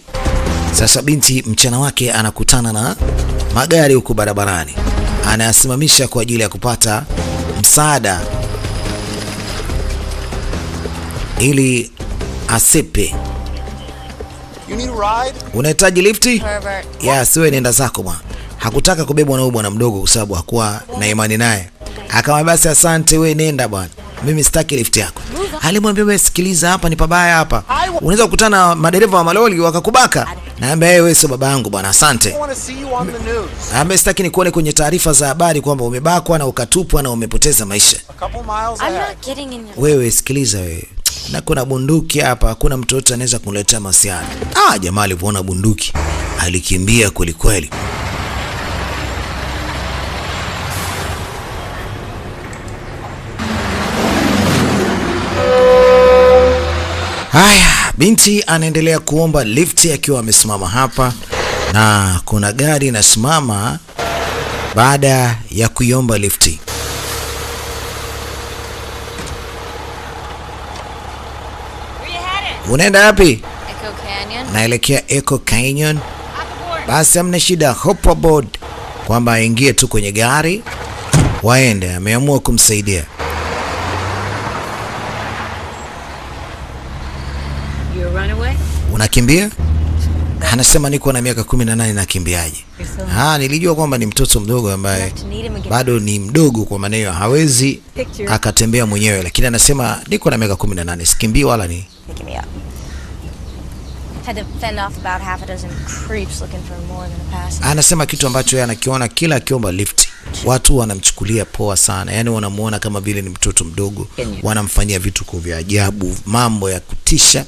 Sasa binti mchana wake anakutana na magari huko barabarani. Anayasimamisha kwa ajili ya kupata msaada ili asepe. Unahitaji lifti? Yes, wewe nenda zako bwana. Hakutaka kubebwa na huyo bwana mdogo kwa sababu hakuwa na imani naye. Akamwambia basi asante, wewe nenda bwana. Mimi sitaki lift yako. Alimwambia wewe sikiliza, hapa ni pabaya hapa. Unaweza kukutana na madereva wa maloli wakakubaka. Naambia wewe sio baba yangu bwana, asante. Naambia sitaki nikuone kwenye taarifa za habari kwamba umebakwa na ukatupwa na umepoteza maisha. Wewe sikiliza wewe. Na kuna bunduki hapa, hakuna mtu yote anaweza kuniletea masiara. Jamaa alipoona bunduki alikimbia kweli kweli. Haya, binti anaendelea kuomba lifti akiwa amesimama hapa, na kuna gari inasimama baada ya kuiomba lifti. Unaenda wapi? Echo Canyon. Naelekea Echo Canyon. Basi hamna shida, hop aboard. Kwamba aingie tu kwenye gari waende, ameamua kumsaidia. You a runaway? Unakimbia? Anasema niko na miaka 18 nakimbiaje? Nilijua kwamba ni mtoto mdogo ambaye bado ni mdogo, kwa maana hiyo hawezi akatembea mwenyewe, lakini anasema niko na miaka 18, sikimbii wala ni. Had to fend off about half a dozen creeps looking for more than a pass. Anasema kitu ambacho yeye anakiona kila akiomba lift, watu wanamchukulia poa sana. Yaani wanamuona kama vile ni mtoto mdogo, wanamfanyia vitu vya ajabu, mambo ya kutisha.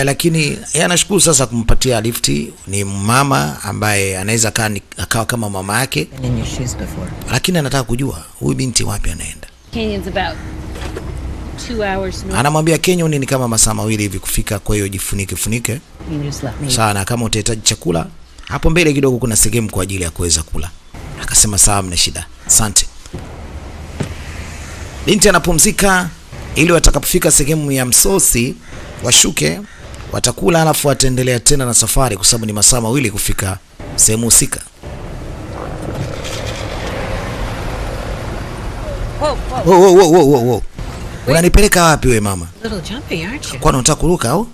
Lakini yeye anashukuru sasa kumpatia lifti ni mama ambaye anaweza akawa kama mama yake. Lakini anataka kujua huyu binti wapi anaenda. Canyon's about 2 hours north. Anamwambia Canyon ni kama masaa 2 hivi kufika, kwa hiyo jifunike. Sana kama utahitaji chakula, hapo mbele kidogo kuna sehemu kwa ajili ya kuweza kula. Akasema sawa, mna shida. Asante. Binti anapumzika ili watakapofika sehemu ya msosi washuke, watakula, alafu wataendelea tena na safari kwa sababu ni masaa 2 kufika sehemu husika. Whoa. Unanipeleka wapi we mama? Little jumpy, aren't you? Kwa unataka kuruka au?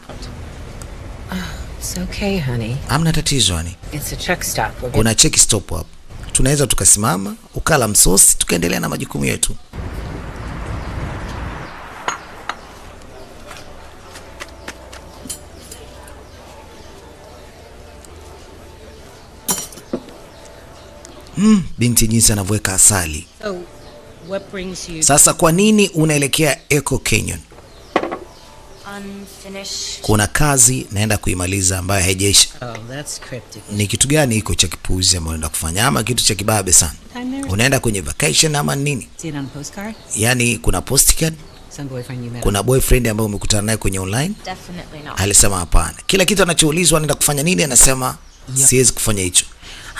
It's okay, honey. Hamna tatizo yani. It's a truck stop. Kuna check stop hapo. Tunaweza tukasimama, ukala msosi, tukaendelea na majukumu yetu. Binti jinsi anavyoweka asali. So, what brings you? Sasa kwa nini unaelekea Echo Canyon? Unfinished. Kuna kazi naenda kuimaliza ambayo haijaisha. Oh, that's cryptic. Ni kitu gani iko cha kipuuzi ambacho unaenda kufanya, ama kitu cha kibabe sana? Unaenda kwenye vacation ama nini? See it on a postcard? Yani kuna postcard? Some boyfriend you met. Kuna boyfriend ambaye umekutana naye kwenye online? Definitely not. Alisema hapana. Kila kitu anachoulizwa anaenda kufanya nini, anasema siwezi kufanya hicho.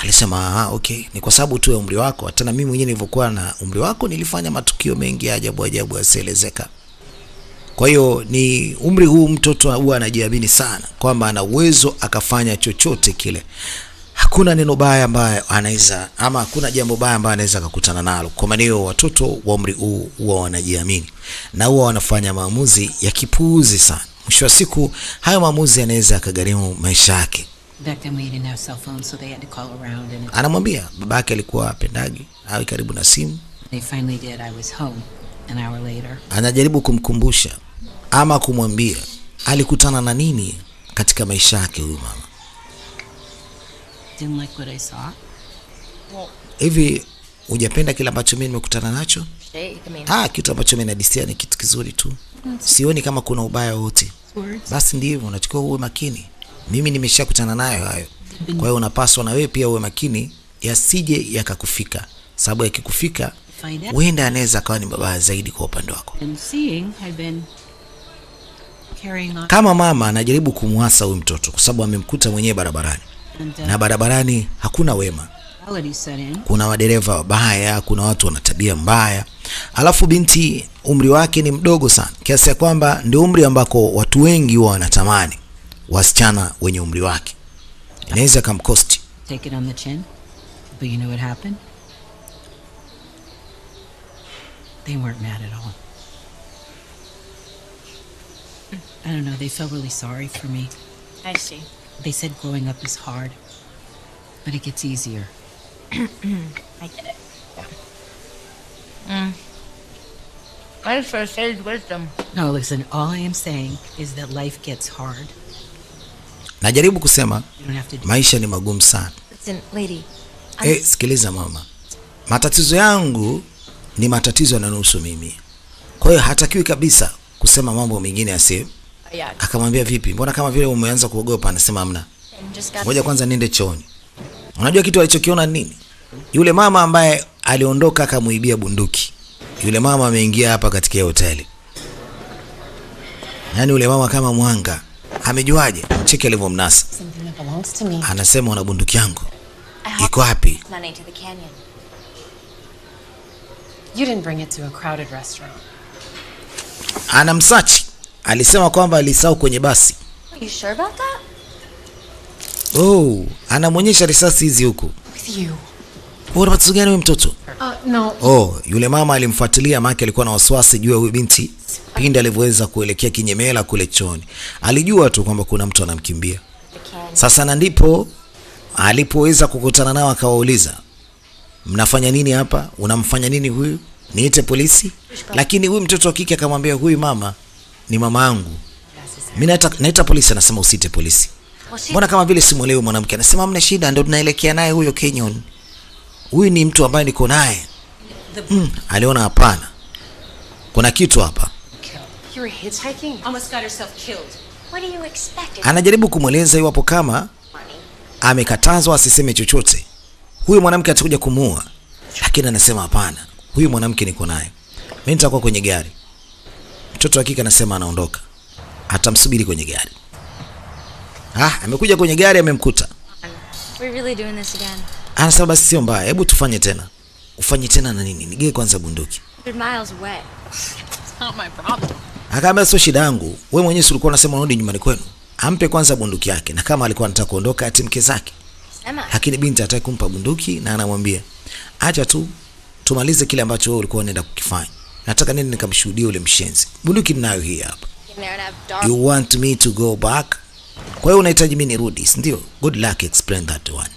Alisema okay, ni kwa sababu tu ya umri wako. Hata na mimi mwenyewe nilivyokuwa na umri wako nilifanya matukio mengi ya ajabu yasielezeka. Kwa hiyo ni umri huu mtoto huwa anajiamini sana kwamba ana uwezo akafanya chochote kile. Hakuna neno baya ambaye anaweza, ama hakuna jambo baya ambaye anaweza kukutana nalo. Kwa maana hiyo watoto wa umri huu huwa wanajiamini na huwa wanafanya maamuzi ya kipuuzi sana. Mwisho wa siku hayo maamuzi yanaweza akagharimu maisha yake. Back then we didn't have cell phones, so they had to call around and Anamwambia babake alikuwa apendagi awe karibu na simu. they finally did. I was home an hour later. Anajaribu kumkumbusha ama kumwambia alikutana na nini katika maisha yake huyu mama. Didn't like what I saw. Hivi hujapenda kile ambacho mimi nimekutana nacho? I mean, Kitu ambacho mimi nadisia ni kitu kizuri tu. Sioni kama kuna ubaya wote. Basi ndivyo unachukua uwe makini. Mimi nimeshakutana nayo hayo. Kwa hiyo unapaswa na wewe pia uwe makini yasije yakakufika. Sababu yakikufika huenda anaweza akawa ni mbaya zaidi kwa upande wako. And seeing had been carrying on. Kama mama anajaribu kumwasa huyu mtoto kwa sababu amemkuta mwenyewe barabarani. Na barabarani hakuna wema. Kuna madereva wabaya, kuna watu wana tabia mbaya. Alafu binti umri wake ni mdogo sana, kiasi ya kwamba ndio umri ambako watu wengi huwa wanatamani wasichana wenye umri wake. Inaweza kumkosti. Take it on the chin. But you know what happened? They weren't mad at all. I don't know, they felt really sorry for me. I see. They said growing up is hard, but it gets easier. I get it. Thanks for sage wisdom. No, listen, all I am saying is that life gets hard. Najaribu kusema You don't have to do maisha ni magumu sana. Listen, lady. Sikiliza mama. Matatizo yangu ni matatizo yanayohusu mimi. Kwa hiyo hatakiwi kabisa kusema mambo mengine asiye. Yeah. Akamwambia vipi? Mbona kama vile umeanza kuogopa? Anasema hamna. Ngoja kwanza niende chooni. Unajua kitu alichokiona nini? Yule mama ambaye aliondoka akamuibia bunduki. Yule mama ameingia hapa katika hoteli. Yaani yule mama kama mwanga. Amejuaje? Cheki alivyomnasa. Anasema una bunduki yangu. Iko wapi? Money to the canyon. You didn't bring it to a crowded restaurant. Anamsachi alisema kwamba alisahau kwenye basi. Are you sure about that? Oh, anamwonyesha risasi hizi huku. With you. Una matatizo gani wewe mtoto? No. Oh, yule mama alimfuatilia maana alikuwa na wasiwasi juu ya huyu binti pindi alivyoweza kuelekea kinyemela kule chooni. Alijua tu kwamba kuna mtu anamkimbia. Sasa na ndipo alipoweza kukutana nao akawauliza, mnafanya nini hapa? Unamfanya nini huyu? Niite polisi? Lakini huyu mtoto wa kike akamwambia, huyu mama ni mama yangu. Mimi naita polisi. Anasema usite polisi. Mbona kama vile simuelewi mwanamke? Anasema hamna shida, ndio tunaelekea naye huyo Kenyon. Huyu ni mtu ambaye niko naye. Aliona hapana, kuna kitu hapa. You were hitchhiking? Almost got herself killed. What do you expect? Anajaribu kumweleza iwapo kama amekatazwa asiseme chochote, huyu mwanamke atakuja kumuua. Lakini anasema hapana, huyu mwanamke niko naye. Mimi nitakuwa kwenye gari. Mtoto hakika anasema anaondoka. Atamsubiri kwenye gari. Amekuja kwenye gari, amemkuta. We're really doing this again. Anasema basi sio mbaya, hebu tufanye tena. Ufanye tena na nini? Nigee kwanza bunduki. 100 miles away. It's not my problem. Akaambia sio shida yangu. Wewe mwenyewe ulikuwa unasema unarudi nyumbani kwenu. Ampe kwanza bunduki yake, na kama alikuwa anataka kuondoka atimke zake. Lakini binti hataki kumpa bunduki na anamwambia, acha tu tumalize kile ambacho wewe ulikuwa unaenda kukifanya. Nataka nini nikamshuhudie ule mshenzi. Bunduki ninayo hii hapa. You want me to go back? Kwa hiyo unahitaji mimi nirudi, ndio? Good luck, explain that one.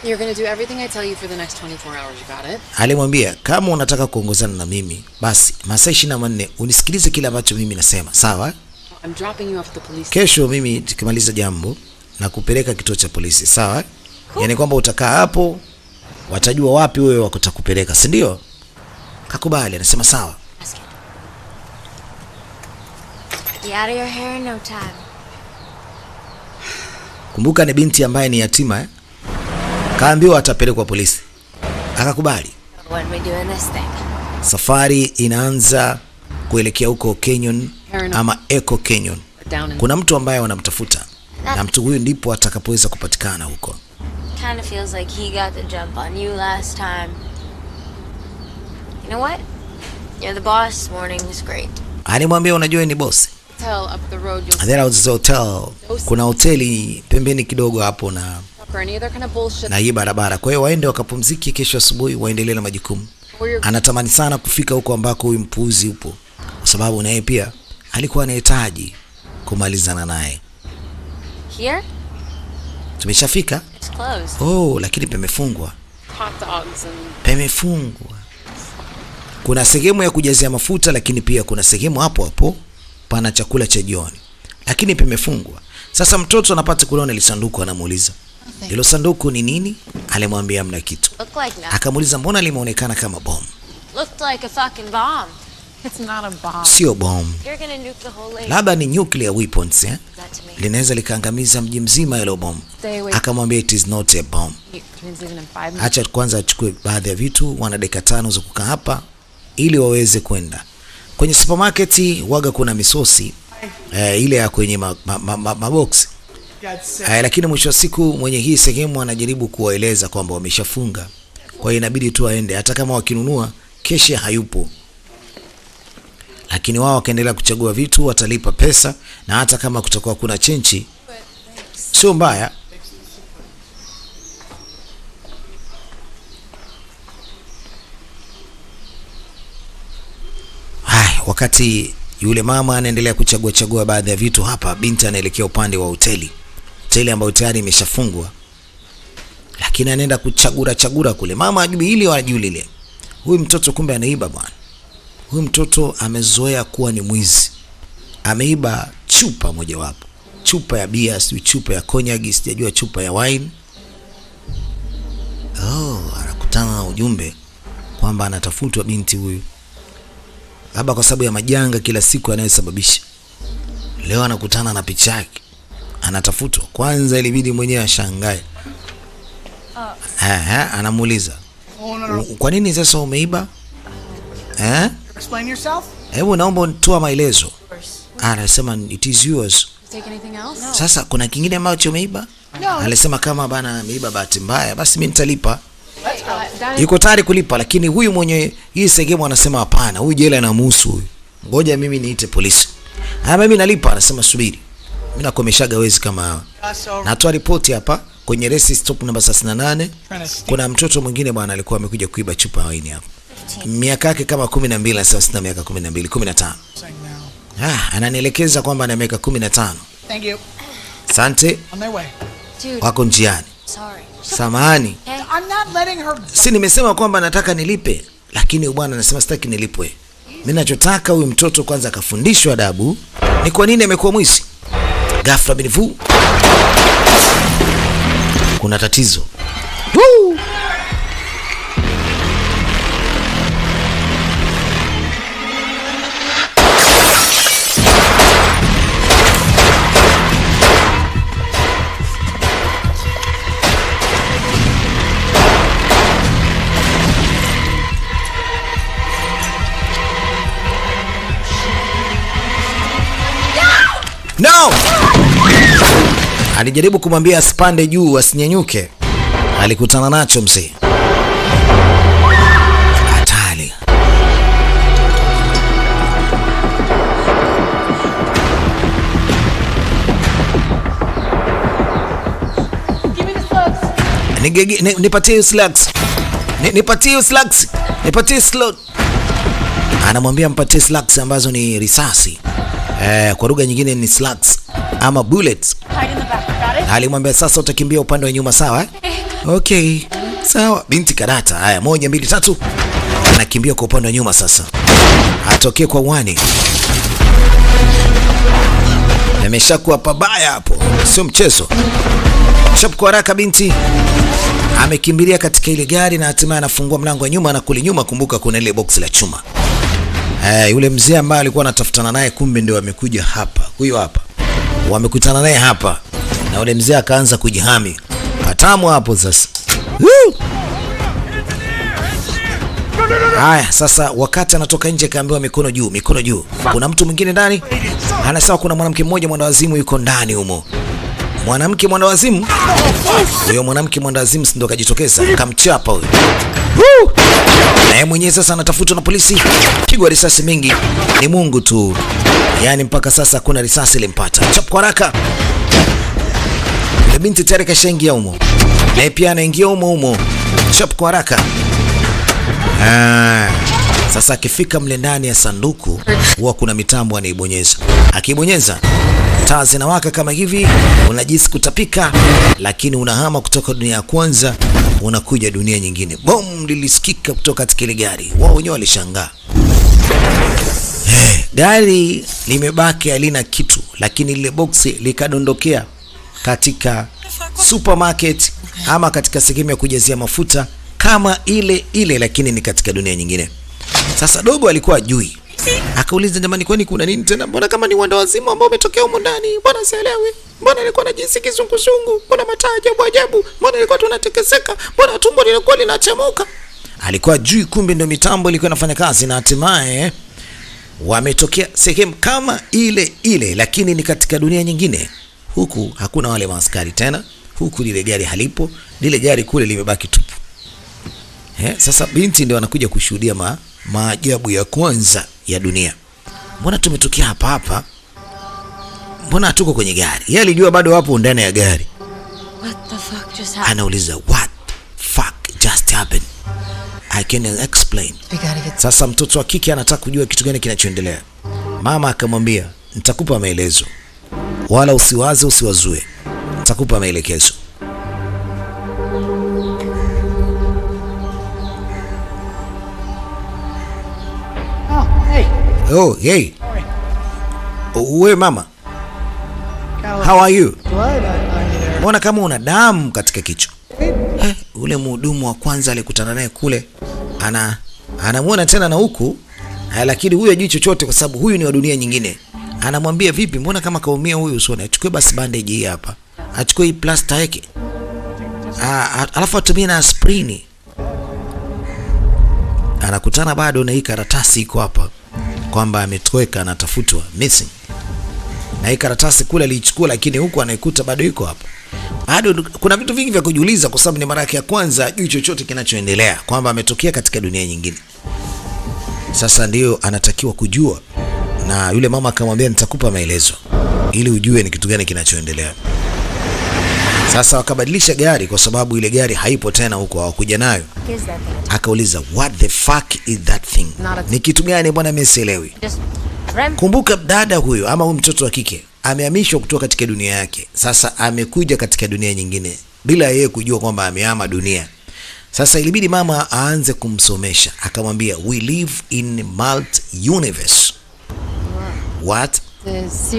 You're going to do everything I tell you for the next 24 hours, you got it? Alimwambia, kama unataka kuongozana na mimi, basi masaa 24 unisikilize kile ambacho mimi nasema, sawa? I'm dropping you off at the police. Kesho mimi tukimaliza jambo na kupeleka kituo cha polisi, sawa? Yaani kwamba utakaa hapo, watajua wapi wewe wakutakupeleka, si ndio? Kakubali, anasema sawa. Get out of your hair in no time. Kumbuka ni binti ambaye ni yatima, kaambiwa atapelekwa polisi. Akakubali. When we doing this thing? Safari inaanza kuelekea huko Kenyon ama Echo Kenyon. Kuna mtu ambaye wanamtafuta. Na mtu huyu ndipo atakapoweza kupatikana huko. Kind of feels like he got the jump on you last time. You know what? You're the boss. This morning was great. Alimwambia unajua ni boss. Tell up the road you'll There was a hotel. Kuna hoteli pembeni kidogo hapo na na hii barabara. Kwa hiyo waende wakapumziki, kesho asubuhi waendelee na majukumu. Anatamani sana kufika huko ambako huyu mpuzi upo, kwa sababu naye pia alikuwa anahitaji kumalizana naye. Here? Tumeshafika? It's closed. Oh, lakini pemefungwa. hot dogs and Pemefungwa. Kuna sehemu ya kujazia mafuta, lakini pia kuna sehemu hapo hapo pana chakula cha jioni, lakini pemefungwa. Sasa mtoto anapata kuliona ile sanduku, anamuuliza hilo sanduku ni nini? Alimwambia mna kitu. Akamuuliza mbona limeonekana kama bomu? Looked like a fucking bomb. it's not a bomb. Sio bomu, You're gonna nuke the whole lake. labda ni nuclear weapons, That to me. linaweza likaangamiza mji mzima hilo bomu. Stay away. Akamwambia it is not a bomb. Train's leaving in 5 minutes. Acha kwanza achukue baadhi ya vitu, wana dakika 5 za kukaa hapa ili waweze kwenda kwenye supermarket. Waga kuna misosi ile ya kwenye mabox lakini mwisho wa siku mwenye hii sehemu anajaribu kuwaeleza kwamba wameshafunga, kwa hiyo inabidi tu aende, hata kama wakinunua kesha hayupo. Lakini wao wakaendelea kuchagua vitu, watalipa pesa, na hata kama kutakuwa kuna chenchi sio mbaya. Wakati yule mama anaendelea kuchagua baadhi ya vitu hapa, binti anaelekea upande wa hoteli ambayo tayari imeshafungwa, lakini anaenda kuchagura kule. Mama ajui hili wala ajui lile. Huyu mtoto kumbe anaiba bwana. Huyu mtoto amezoea kuwa ni mwizi. Ameiba chupa mojawapo, chupa ya bia, si chupa ya cognac, sijajua chupa ya wine. Anakutana na ujumbe kwamba anatafutwa binti huyu, labda kwa sababu ya majanga kila siku anayosababisha. Leo anakutana na picha yake, anatafutwa. Kwanza ilibidi mwenyewe ashangae. Anamuuliza, kwa nini sasa umeiba? Explain yourself? Hebu naomba toa maelezo. Anasema it is yours. Take anything else? Sasa kuna kingine ambacho umeiba? Alisema kama bana ameiba bahati mbaya, basi mimi nitalipa. Yuko tayari kulipa, lakini huyu mwenye hii sehemu anasema hapana, huyu jela inamhusu huyu. Ngoja mimi niite polisi. mimi nalipa. Anasema subiri, mimi nakomeshaga wezi kama hawa. Natoa ripoti hapa kwenye resi stop namba 38. Kuna mtoto mwingine bwana alikuwa amekuja kuiba chupa ya waini hapa. Miaka yake kama 12, anasema sina miaka 12, 15. Ananielekeza kwamba ana miaka 15. Thank you. Asante. On my way. Wako njiani. Sorry. Samahani. I'm not letting her. Si nimesema kwamba nataka nilipe, lakini bwana anasema sitaki nilipwe. Mimi ninachotaka huyu mtoto kwanza akafundishwe adabu. Ni kwa nini amekuwa mwizi? Ghafla binifu. Kuna tatizo. Woo! No! Alijaribu kumwambia asipande juu, asinyanyuke. Alikutana nacho mzee. Hatari. Nipatie slugs. Nipatie slugs. Nipatie slot. Anamwambia mpatie slugs ambazo ni risasi. Kwa lugha nyingine ni slugs ama bullets. Alimwambia sasa utakimbia upande wa nyuma, sawa? Okay. Sawa. Binti karata. Haya, 1 2 3. Anakimbia kwa upande wa nyuma sasa. Atokee kwa uani. Ameshakuwa pabaya hapo. Sio mchezo. Shop kwa haraka binti. Amekimbilia katika ile gari na hatimaye anafungua mlango wa nyuma na kule nyuma kumbuka kuna ile box la chuma. Yule mzee ambaye alikuwa anatafutana naye kumbe ndio amekuja hapa. Huyo hapa. Wamekutana naye hapa. Na yule mzee akaanza kujihami. Katamu hapo sasa. Haya, sasa wakati anatoka nje kaambiwa mikono juu, mikono juu. Kuna mtu mwingine ndani? Anasema kuna mwanamke mmoja mwandawazimu yuko ndani humo. Mwanamke mwandawazimu? Huyo mwanamke mwandawazimu ndio kajitokeza, kamchapa huyo. Na yeye mwenyewe sasa anatafutwa na polisi. Pigwa risasi mingi. Ni Mungu tu. Yaani mpaka sasa kuna risasi ilimpata. Chap kwa haraka. Yule binti tayari kashaingia humo. Na pia anaingia humo. Chap kwa haraka. Sasa akifika mle ndani ya sanduku huwa kuna mitambo anaibonyeza. Akibonyeza taa zinawaka kama hivi, unajisi kutapika, lakini unahama kutoka dunia ya kwanza unakuja dunia nyingine. Boom lilisikika kutoka katika ile gari. Wao wenyewe walishangaa. Gari limebaki halina kitu, lakini ile boksi likadondokea katika supermarket ama katika sehemu ya kujazia mafuta kama ile lakini ni katika dunia nyingine. Sasa dogo alikuwa ajui. Akauliza jamani kwani kuna nini tena? Mbona kama ni wanda wazimu ambao umetokea huko ndani? Mbona sielewi? Mbona nilikuwa najisi kizunguzungu? Mbona mataa ajabu? Mbona nilikuwa tunatekeseka? Mbona tumbo lilikuwa linachemuka? Alikuwa ajui kumbe ndio mitambo ilikuwa inafanya kazi na hatimaye wametokea sehemu kama ile lakini ni katika dunia nyingine. Huku hakuna wale maaskari tena. Huku lile gari halipo. Lile gari kule limebaki tupu. Sasa binti ndio anakuja kushuhudia maajabu ya kwanza ya dunia. Mbona tumetokea hapa? Mbona hatuko kwenye gari? Yeye alijua bado wapo ndani ya gari. What the fuck just happened? Anauliza what fuck just happened? I can explain. Sasa mtoto wa kike anataka kujua kitu gani kinachoendelea. Mama akamwambia, "Nitakupa maelezo. Wala usiwaze usiwazue. Nitakupa maelekezo." Oh, hey. Uwe mama. How are you? Mbona kama una damu katika kichwa? Ule mhudumu wa kwanza alikutana naye kule anamuona tena na huku, lakini huyu hajui chochote kwa sababu huyu ni wa dunia nyingine. Anamwambia vipi, mbona kama kaumia huyu usoni? Achukue basi bandage hii hapa. Achukue hii plaster yake. Alafu atumie na aspirini. Anakutana bado na hii karatasi iko hapa kwamba ametoweka, anatafutwa, missing. Na hii karatasi kule aliichukua lakini huku anaikuta bado iko hapa. Bado kuna vitu vingi vya kujiuliza kwa sababu ni mara yake ya kwanza hajui chochote kinachoendelea, kwamba ametokea katika dunia nyingine. Sasa ndio anatakiwa kujua Na yule mama akamwambia nitakupa maelezo ili ujue ni kitu gani kinachoendelea. Sasa wakabadilisha gari kwa sababu ile gari haipo tena huko, hawakuja nayo. Akauliza what the fuck is that thing? Ni kitu gani bwana, mimi sielewi. Kumbuka dada huyo ama huyu mtoto wa kike amehamishwa kutoka katika dunia yake. Sasa amekuja katika dunia nyingine bila yeye kujua kwamba amehama dunia. Sasa ilibidi mama aanze kumsomesha. Akamwambia we live in multi universe. What?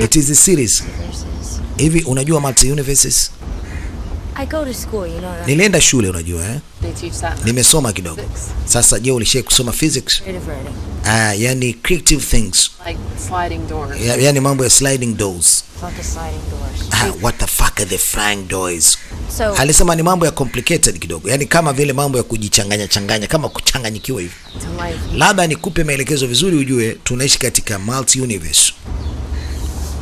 It is a series. Hivi unajua multi universes? I go to school, you know that. Nilienda shule unajua They teach that. Nimesoma kidogo. Sasa je, ulishia kusoma physics? Yani creative things. Like sliding doors. Yani mambo ya sliding doors. Fuck the sliding doors. What the fuck are the flying doors? So, Alisema ni mambo ya complicated kidogo. Yani kama vile mambo ya kujichanganya changanya, kama kuchanganyikiwa hivi. To life. Labda nikupe maelekezo vizuri ujue tunaishi katika multi universe.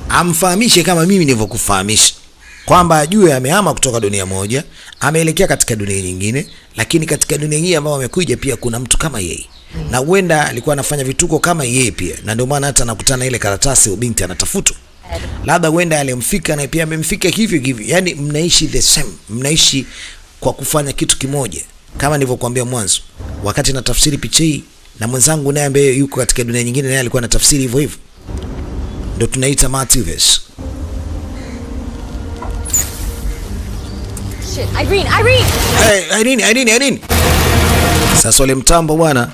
Amfahamishe kama mimi nilivyokufahamisha kwamba ajue amehama kutoka dunia moja, ameelekea katika dunia nyingine, lakini katika dunia hii ambayo amekuja pia kuna mtu kama yeye. Na huenda alikuwa anafanya vituko kama yeye pia. Na ndio maana hata anakutana ile karatasi ubinti anatafutwa. Labda huenda alimfika na pia amemfika hivyo hivyo. Yani mnaishi the same, mnaishi kwa kufanya kitu kimoja. Kama nilivyokuambia mwanzo, wakati na tafsiri picha hii na mwenzangu naye ambaye yuko katika dunia nyingine naye alikuwa anatafsiri hivyo hivyo. Ndio tunaita multiverse. Irene! Hey, Irene. Sasa wale mtambo bwana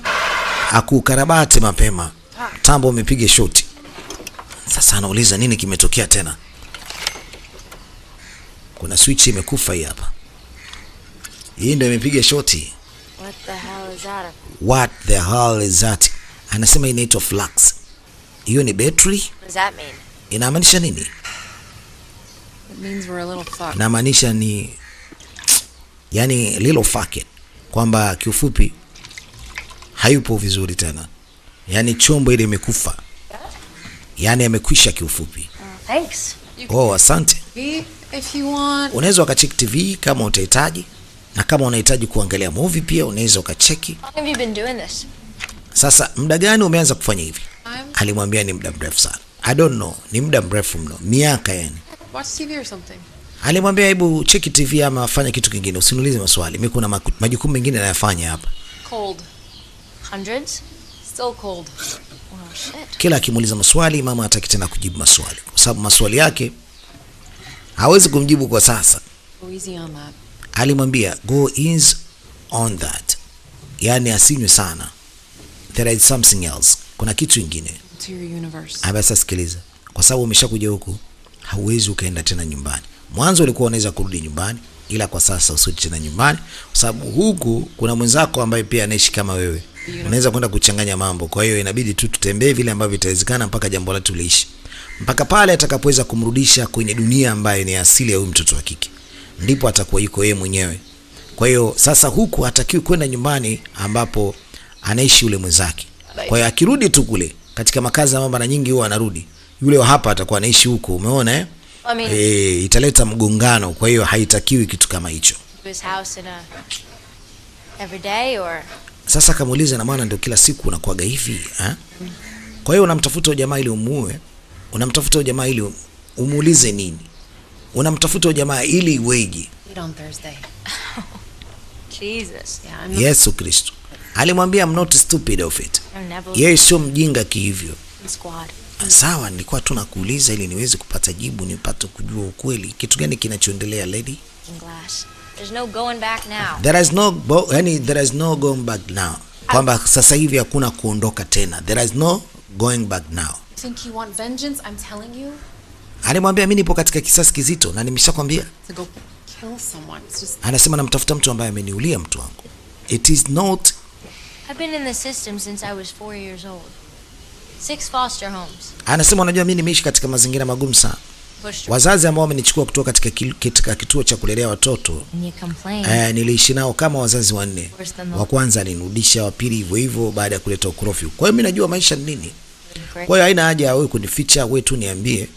akukarabati mapema. Mtambo umepiga shoti. Sasa anauliza nini kimetokea tena? Kuna switch imekufa hii hapa. Hii ndio imepiga shoti. What the hell is that? What the hell is that? Anasema inaitwa flux. Hiyo ni battery? What does that mean? Inamaanisha nini? It means we're a little fucked. Inamaanisha ni yani little fucked. Kwamba kiufupi hayupo vizuri tena. Yani chombo ile imekufa. Yani amekwisha kiufupi. Thanks. Oh, asante. If you want. Unaweza ukacheck TV kama utahitaji, na kama unahitaji kuangalia movie pia unaweza ukacheki. How long have you been doing this? Sasa muda gani umeanza kufanya hivi? Alimwambia ni muda mrefu sana. I don't know, ni muda mrefu mno, miaka yani. Watch TV or something. Alimwambia hebu cheki TV ama fanya kitu kingine, usiniulize maswali. Mimi kuna majukumu mengine nayafanya hapa. Cold. Hundreds? Still cold. Oh shit. Kila akimuuliza maswali mama hataki tena kujibu maswali, kwa sababu maswali yake hawezi kumjibu kwa sasa. Go easy on that. Alimwambia go easy on that. Yani asinywe sana. There is something else. Kuna kitu kingine. To your universe. Sasa sikiliza. Kwa sababu umeshakuja huku, hauwezi ukaenda tena nyumbani. Mwanzo ulikuwa unaweza kurudi nyumbani, ila kwa sasa usirudi tena nyumbani kwa sababu huku kuna mwenzako ambaye pia anaishi kama wewe. Unaweza kwenda kuchanganya mambo. Kwa hiyo inabidi tu tutembee vile ambavyo itawezekana mpaka jambo letu liishi. Mpaka pale atakapoweza kumrudisha kwenye dunia ambayo ni asili ya huyu mtoto wa kike. Ndipo atakuwa yuko yeye mwenyewe. Kwa hiyo sasa huku hatakiwi kwenda nyumbani ambapo anaishi yule mwenzake. Kwa hiyo akirudi tu kule katika makazi ya mama, na nyingi huwa anarudi. Yule wa hapa atakuwa anaishi huko, umeona eh? Italeta mgongano, kwa hiyo haitakiwi kitu kama hicho. His house in a every day or Sasa kamuuliza, na maana ndio kila siku unakuaga hivi, eh? Kwa hiyo unamtafuta jamaa ili umuue, unamtafuta jamaa ili umuulize nini? Unamtafuta jamaa ili iweje? On Thursday. Jesus. Yeah, Yesu Kristo alimwambia I'm not stupid of it. Yeye sio mjinga kihivyo. Squad. Sawa, nilikuwa tu nakuuliza ili niweze kupata jibu, nipate kujua ukweli. Kitu gani kinachoendelea lady? Glass. There's no going back now. There is no going back now. Kwamba sasa hivi hakuna kuondoka tena. There is no going back now. Think you want vengeance? I'm telling you. Alimwambia mimi nipo katika kisasi kizito na nimeshakwambia. To go kill someone. It's just Anasema namtafuta mtu ambaye ameniulia mtu wangu. It is not. I've been in the system since I was 4 years old. 6 foster homes. Anasema unajua mimi nimeishi katika mazingira magumu sana. Wazazi ambao wamenichukua kutoka katika kituo cha kulelea watoto, niliishi nao kama wazazi wanne. Wa kwanza alinirudisha, wa pili hivyo hivyo baada ya kuleta ukorofi. Kwa hiyo mimi najua maisha ni nini. Kwa hiyo haina haja wewe kunificha, wewe tu niambie.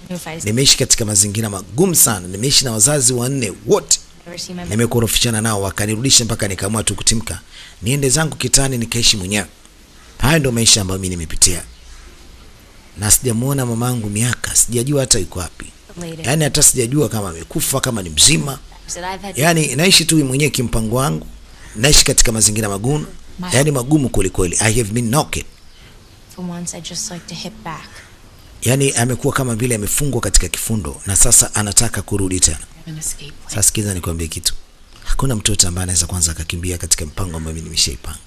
Nimeishi katika mazingira magumu sana. Nimeishi na wazazi wanne wote. Nimekorofishana nao, wakanirudisha mpaka nikaamua tu kutimka niende zangu kitani nikaishi mwenyewe. Hayo ndio maisha ambayo mimi nimepitia. na sijamuona mamangu miaka, sijajua hata yuko wapi. Yaani hata sijajua kama amekufa, kama ni mzima. Yaani naishi tu mwenyewe kimpango wangu. Naishi katika mazingira magumu. Yaani magumu kweli kweli. I have been knocked. For once I just like to hit back. Yaani amekuwa kama vile amefungwa katika kifundo na sasa anataka kurudi tena. Sasa sikiza nikwambie kitu. Hakuna mtoto ambaye anaweza kwanza akakimbia katika mpango ambao mimi nimeshaipanga.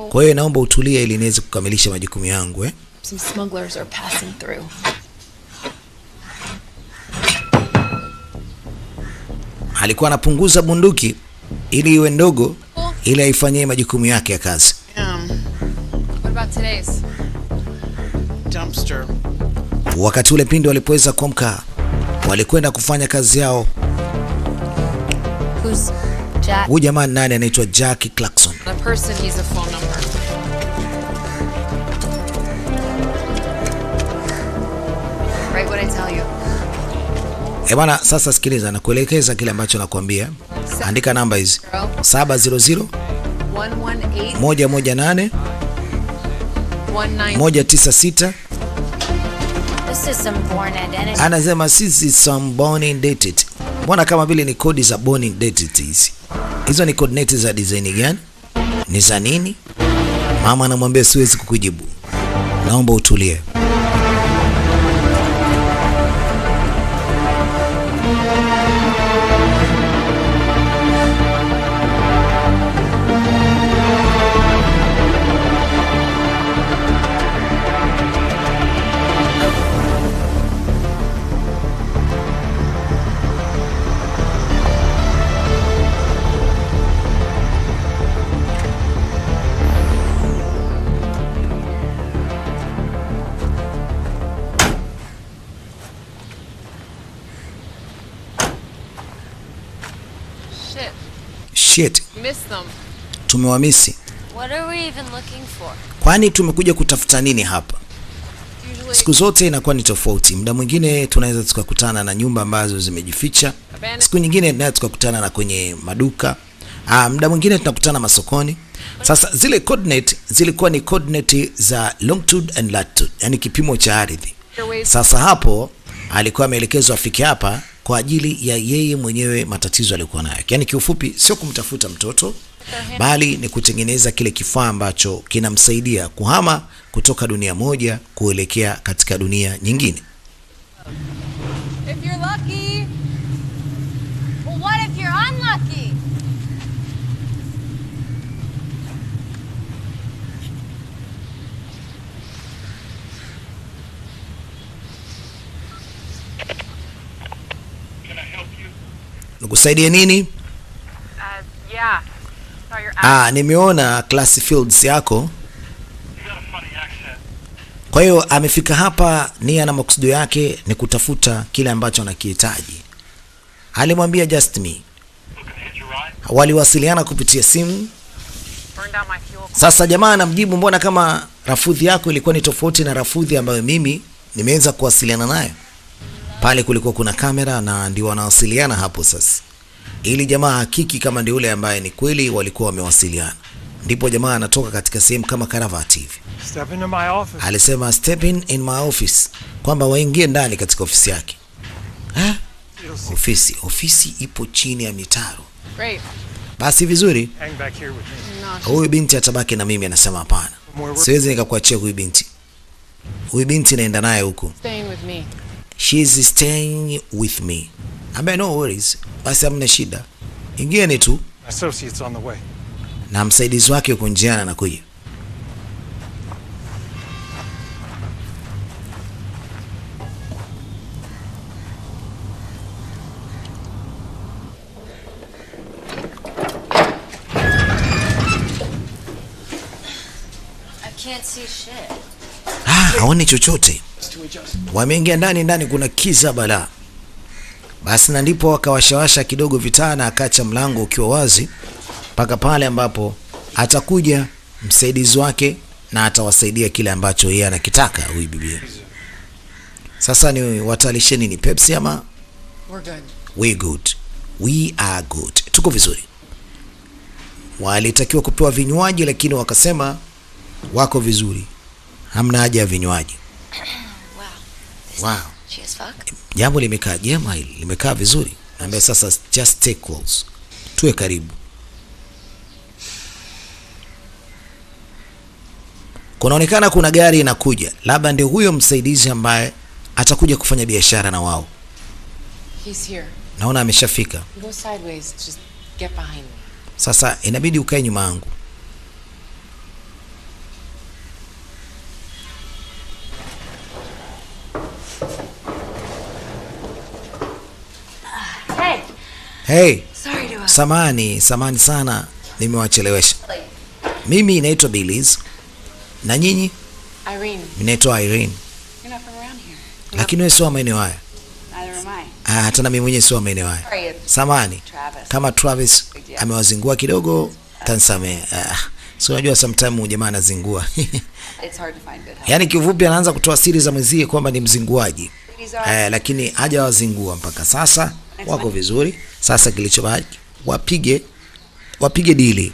Kwa hiyo naomba utulie ili niweze kukamilisha majukumu yangu Some smugglers are passing through. Alikuwa anapunguza bunduki ili iwe ndogo ili aifanyie majukumu yake ya kazi. What about today's? Dumpster. Wakati ule pindi walipoweza kuamka, walikwenda kufanya kazi yao. Who's Jack? Huyu jamaa nani anaitwa Jack Clarkson. The person, he's a phone number. Write what I tell you. Bwana, sasa sikiliza na kuelekeza kile ambacho nakwambia. Andika namba hizi. 700 118 196. This is some born identity. Anasema sisi some born identity. Mbona kama vile ni kodi za born identity hizi? Hizo ni coordinates za design gani? Ni za nini? Mama anamwambia siwezi kukujibu. Naomba utulie. Shit. Miss them. Tumewamisi. What are we even looking for? Kwani tumekuja kutafuta nini hapa? Siku zote inakuwa ni tofauti. Muda mwingine tunaweza tukakutana na nyumba ambazo zimejificha. Siku nyingine tunaweza tukakutana na kwenye maduka. Muda mwingine tunakutana masokoni. Sasa zile coordinate zilikuwa ni coordinate za longitude and latitude, yani kipimo cha ardhi. Sasa hapo alikuwa ameelekezwa afike hapa kwa ajili ya yeye mwenyewe matatizo alikuwa nayo. Yaani kiufupi sio kumtafuta mtoto, bali ni kutengeneza kile kifaa ambacho kinamsaidia kuhama kutoka dunia moja kuelekea katika dunia nyingine. If you're lucky. Well, what if you're unlucky? Nikusaidie nini? Yeah. Saw your Nimeona class fields yako. Kwa hiyo amefika hapa, nia na makusudi yake ni kutafuta kile ambacho anakihitaji. Alimwambia just me. Waliwasiliana kupitia simu. Sasa jamaa anamjibu, mbona kama rafudhi yako ilikuwa ni tofauti na rafudhi ambayo mimi nimeweza kuwasiliana nayo. Pale kulikuwa kuna kamera na ndio wanawasiliana hapo sasa. Ili jamaa hakiki kama ndio yule ambaye ni kweli walikuwa wamewasiliana. Ndipo jamaa anatoka katika sehemu kama karavati hivi. Step into my office. Alisema step in my office, kwamba waingie ndani katika ofisi yake. Ofisi ipo chini ya mitaro. Great. Basi vizuri. Hang back here with me. Huyu binti atabaki na mimi, anasema hapana. Siwezi nikakuachia huyu binti. Huyu binti naenda naye huko. Staying with me. She is staying with me. Ambaye no worries. Basi hamna shida. Ingieni tu. Associates on the way. Na msaidizi wake yuko njiani anakuja. Can't see shit. Haoni chochote. Wameingia ndani kuna kiza bala. Basi na ndipo wakawashawasha kidogo vitaa na akacha mlango ukiwa wazi mpaka pale ambapo atakuja msaidizi wake na atawasaidia kile ambacho yeye anakitaka huyu bibi. Sasa ni watalisheni ni Pepsi ama? We're good. We good. We are good. Tuko vizuri. Walitakiwa kupewa vinywaji lakini wakasema wako vizuri. Hamna haja ya vinywaji. Wow. She as fuck. Jambo limekaa jema hili, limekaa vizuri. Naambia sasa just stay close. Tuwe karibu. Kunaonekana kuna gari inakuja. Labda ndio huyo msaidizi ambaye atakuja kufanya biashara na wao. He's here. Naona ameshafika. Go sideways. Just get behind me. Sasa inabidi ukae nyuma yangu. Hey. Hey. Sorry to Samani sana nimewachelewesha. Mimi naitwa Billy's. Na nyinyi? Irene. Naitwa Irene. You're not from around here. Lakini wewe sio maeneo haya. Neither am I. Hata na mimi mwenyewe sio maeneo haya. Sorry, it's Samani. Travis. Kama Travis amewazingua kidogo, tansamee. So unajua sometimes jamaa anazingua. It's hard to find good help. Yaani kivupi anaanza kutoa siri za mwenzie kwamba ni mzinguaji. Lakini hajawazingua mpaka sasa, wako vizuri. Sasa kilichobaki wapige dili.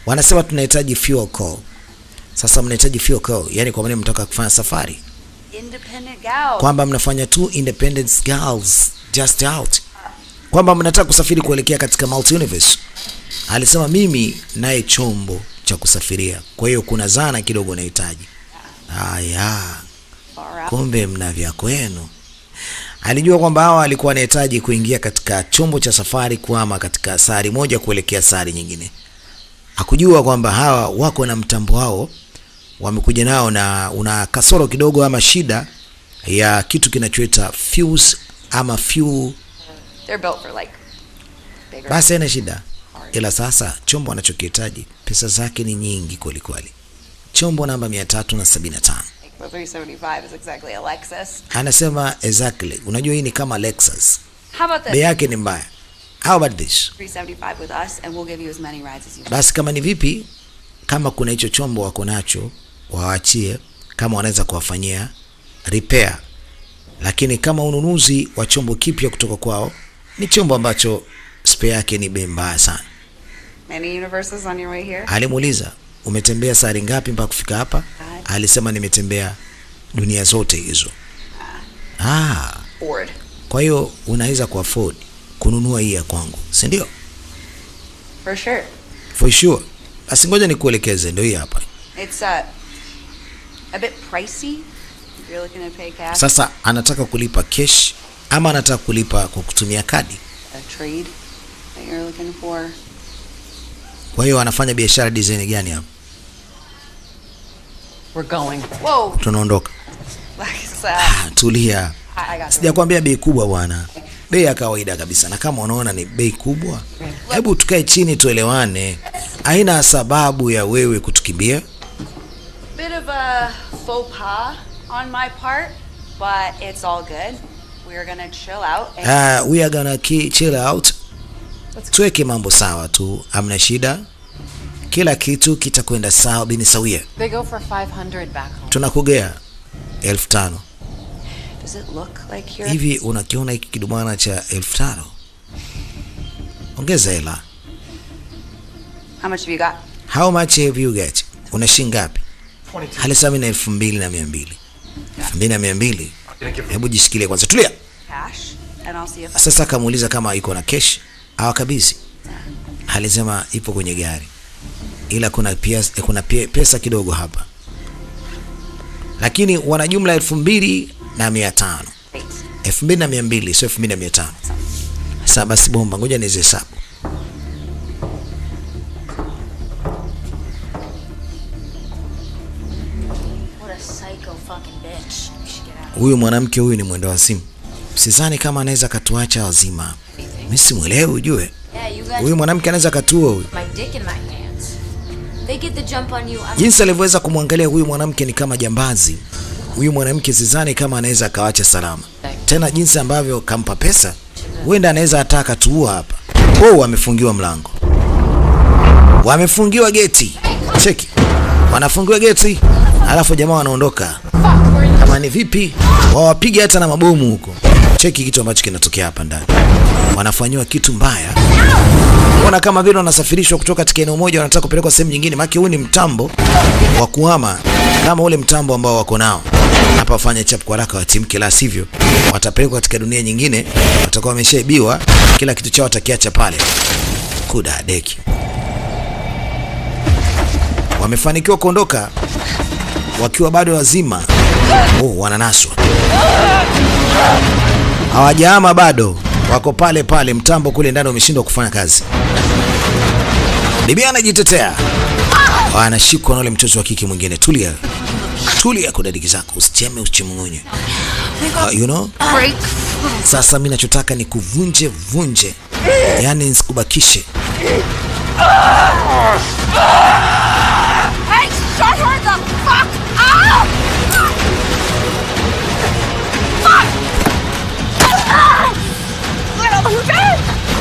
Wanasema tunahitaji fuel call. Sasa mnahitaji fuel call, yani kwa maana mtaka kufanya safari. Independent gal. Kwamba mnafanya tu independent girls just out. Kwamba mnataka kusafiri kuelekea katika multi universe. Alisema mimi naye chombo cha kusafiria. Kwa hiyo kuna zana kidogo nahitaji. Haya. Kumbe mna vya kwenu. Alijua kwamba hawa alikuwa anahitaji kuingia katika chombo cha safari kuhama katika sari moja kuelekea sari nyingine. Hakujua kwamba hawa wako na mtambo wao wamekuja nao na una kasoro kidogo ama shida ya kitu kinachoita fuse ama fuel. They're built for like bigger. Basi ina shida. Ila sasa chombo anachokihitaji pesa zake ni nyingi kweli kweli. Chombo namba 375. The 375 is exactly a Lexus. Anasema exactly. Unajua hii ni kama Lexus. How about this? Bei yake ni mbaya. How about this? 375 with us and we'll give you as many rides as you want. Basi kama ni vipi, kama kuna hicho chombo wako nacho, waachie kama wanaweza kuwafanyia repair. Lakini kama ununuzi wa chombo kipya kutoka kwao, ni chombo ambacho spare yake ni bei mbaya sana. Many universes on your way here? Alimuuliza, umetembea safari ngapi mpaka kufika hapa? Alisema nimetembea dunia zote hizo. Ford. Kwa hiyo unaweza kuafford kununua hii ya kwangu, si ndio? For sure. For sure. Basi ngoja nikuelekeze, ndio hii hapa. It's a bit pricey if you're looking to pay cash. Sasa anataka kulipa cash ama anataka kulipa kwa kutumia kadi? A trade that you're looking for. Kwa hiyo anafanya biashara design gani hapa? We're going. Whoa. Tunaondoka. Like, Tulia. I got Sijakwambia bei kubwa bwana. Bei ya kawaida kabisa. Na kama unaona ni bei kubwa, hebu tukae chini tuelewane. Haina sababu ya wewe kutukimbia. bit of a faux pas on my part, but it's all good. We're gonna chill out. And We are gonna chill out. Tuweke mambo sawa tu, hamna shida. Kila kitu kitakwenda sawa bini sawia. They go for 500 back home. Tunakugea 1500. does it look like you're Hivi unakiona hiki kidumana cha 1500? Ongeza hela. How much have you got? How much have you got? Una shilingi ngapi? 22. Alisema ni 2200. 2200. Hebu jishikilie kwanza. Tulia. Cash, and I'll see if Sasa akamuuliza kama iko na cash au kabisa. Alisema ipo kwenye gari. Ila kuna pesa kidogo hapa. Lakini wana jumla 2500. 2200 sio 2500. Sasa basi bomba, ngoja niweze hesabu. What a psycho fucking bitch. We should get out. Huyu mwanamke huyu ni mwenda wazimu. Sidhani kama anaweza katuacha wazima. Mimi simuelewi ujue. Yeah, you guys. Huyu mwanamke anaweza katua huyu. My dick in my hands. They get the jump on you. Jinsi alivyoweza kumwangalia huyu mwanamke ni kama jambazi. Huyu mwanamke sidhani kama anaweza akawacha salama. Tena jinsi ambavyo kampa pesa, huenda anaweza ataka tuua hapa. Oh, wamefungiwa mlango. Wamefungiwa geti. Cheki. Wanafungiwa geti, alafu jamaa wanaondoka. Kama ni vipi, wawapige hata na mabomu huko. Cheki. Cheki kitu ambacho kinatokea hapa ndani. Wanafanywa kitu mbaya. Mbona kama vile wanasafirishwa kutoka katika eneo moja wanataka kupelekwa sehemu nyingine? Maana huu ni mtambo wa kuhama kama ule mtambo ambao wako nao. Hapa wafanye chap kwa haraka watimke, la sivyo watapelekwa katika dunia nyingine, watakuwa wameshaibiwa, kila kitu chao watakiacha pale. Kuda deki. Wamefanikiwa kuondoka wakiwa bado wazima. Wananaswa. Hawajahama bado. Wako pale pale, mtambo kule ndani umeshindwa kufanya kazi. Bibi anajitetea. Anashikwa na yule mtoto wa kike mwingine. Tulia. Tulia kudadiki zako, usicheme usichimungunye. You know? Sasa mimi nachotaka ni kuvunje. Yaani nisikubakishe. Hey, shut her the fuck up!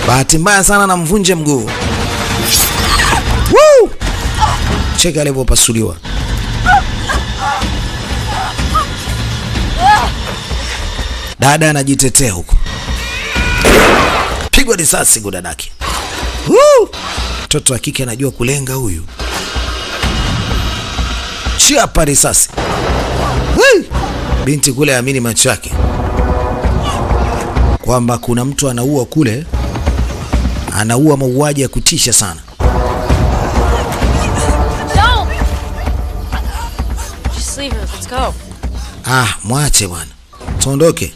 Bahati mbaya sana na mvunje mguu. Woo! Cheka alivyopasuliwa. Dada anajitetea huko. Pigwa risasi kwa dadake. Woo! Mtoto wa kike anajua kulenga huyu. Chapa risasi. Binti kule amini macho yake kwamba kuna mtu anaua kule, anaua mauaji ya kutisha sana. Just leave her. Let's go. Mwache bwana. Tuondoke.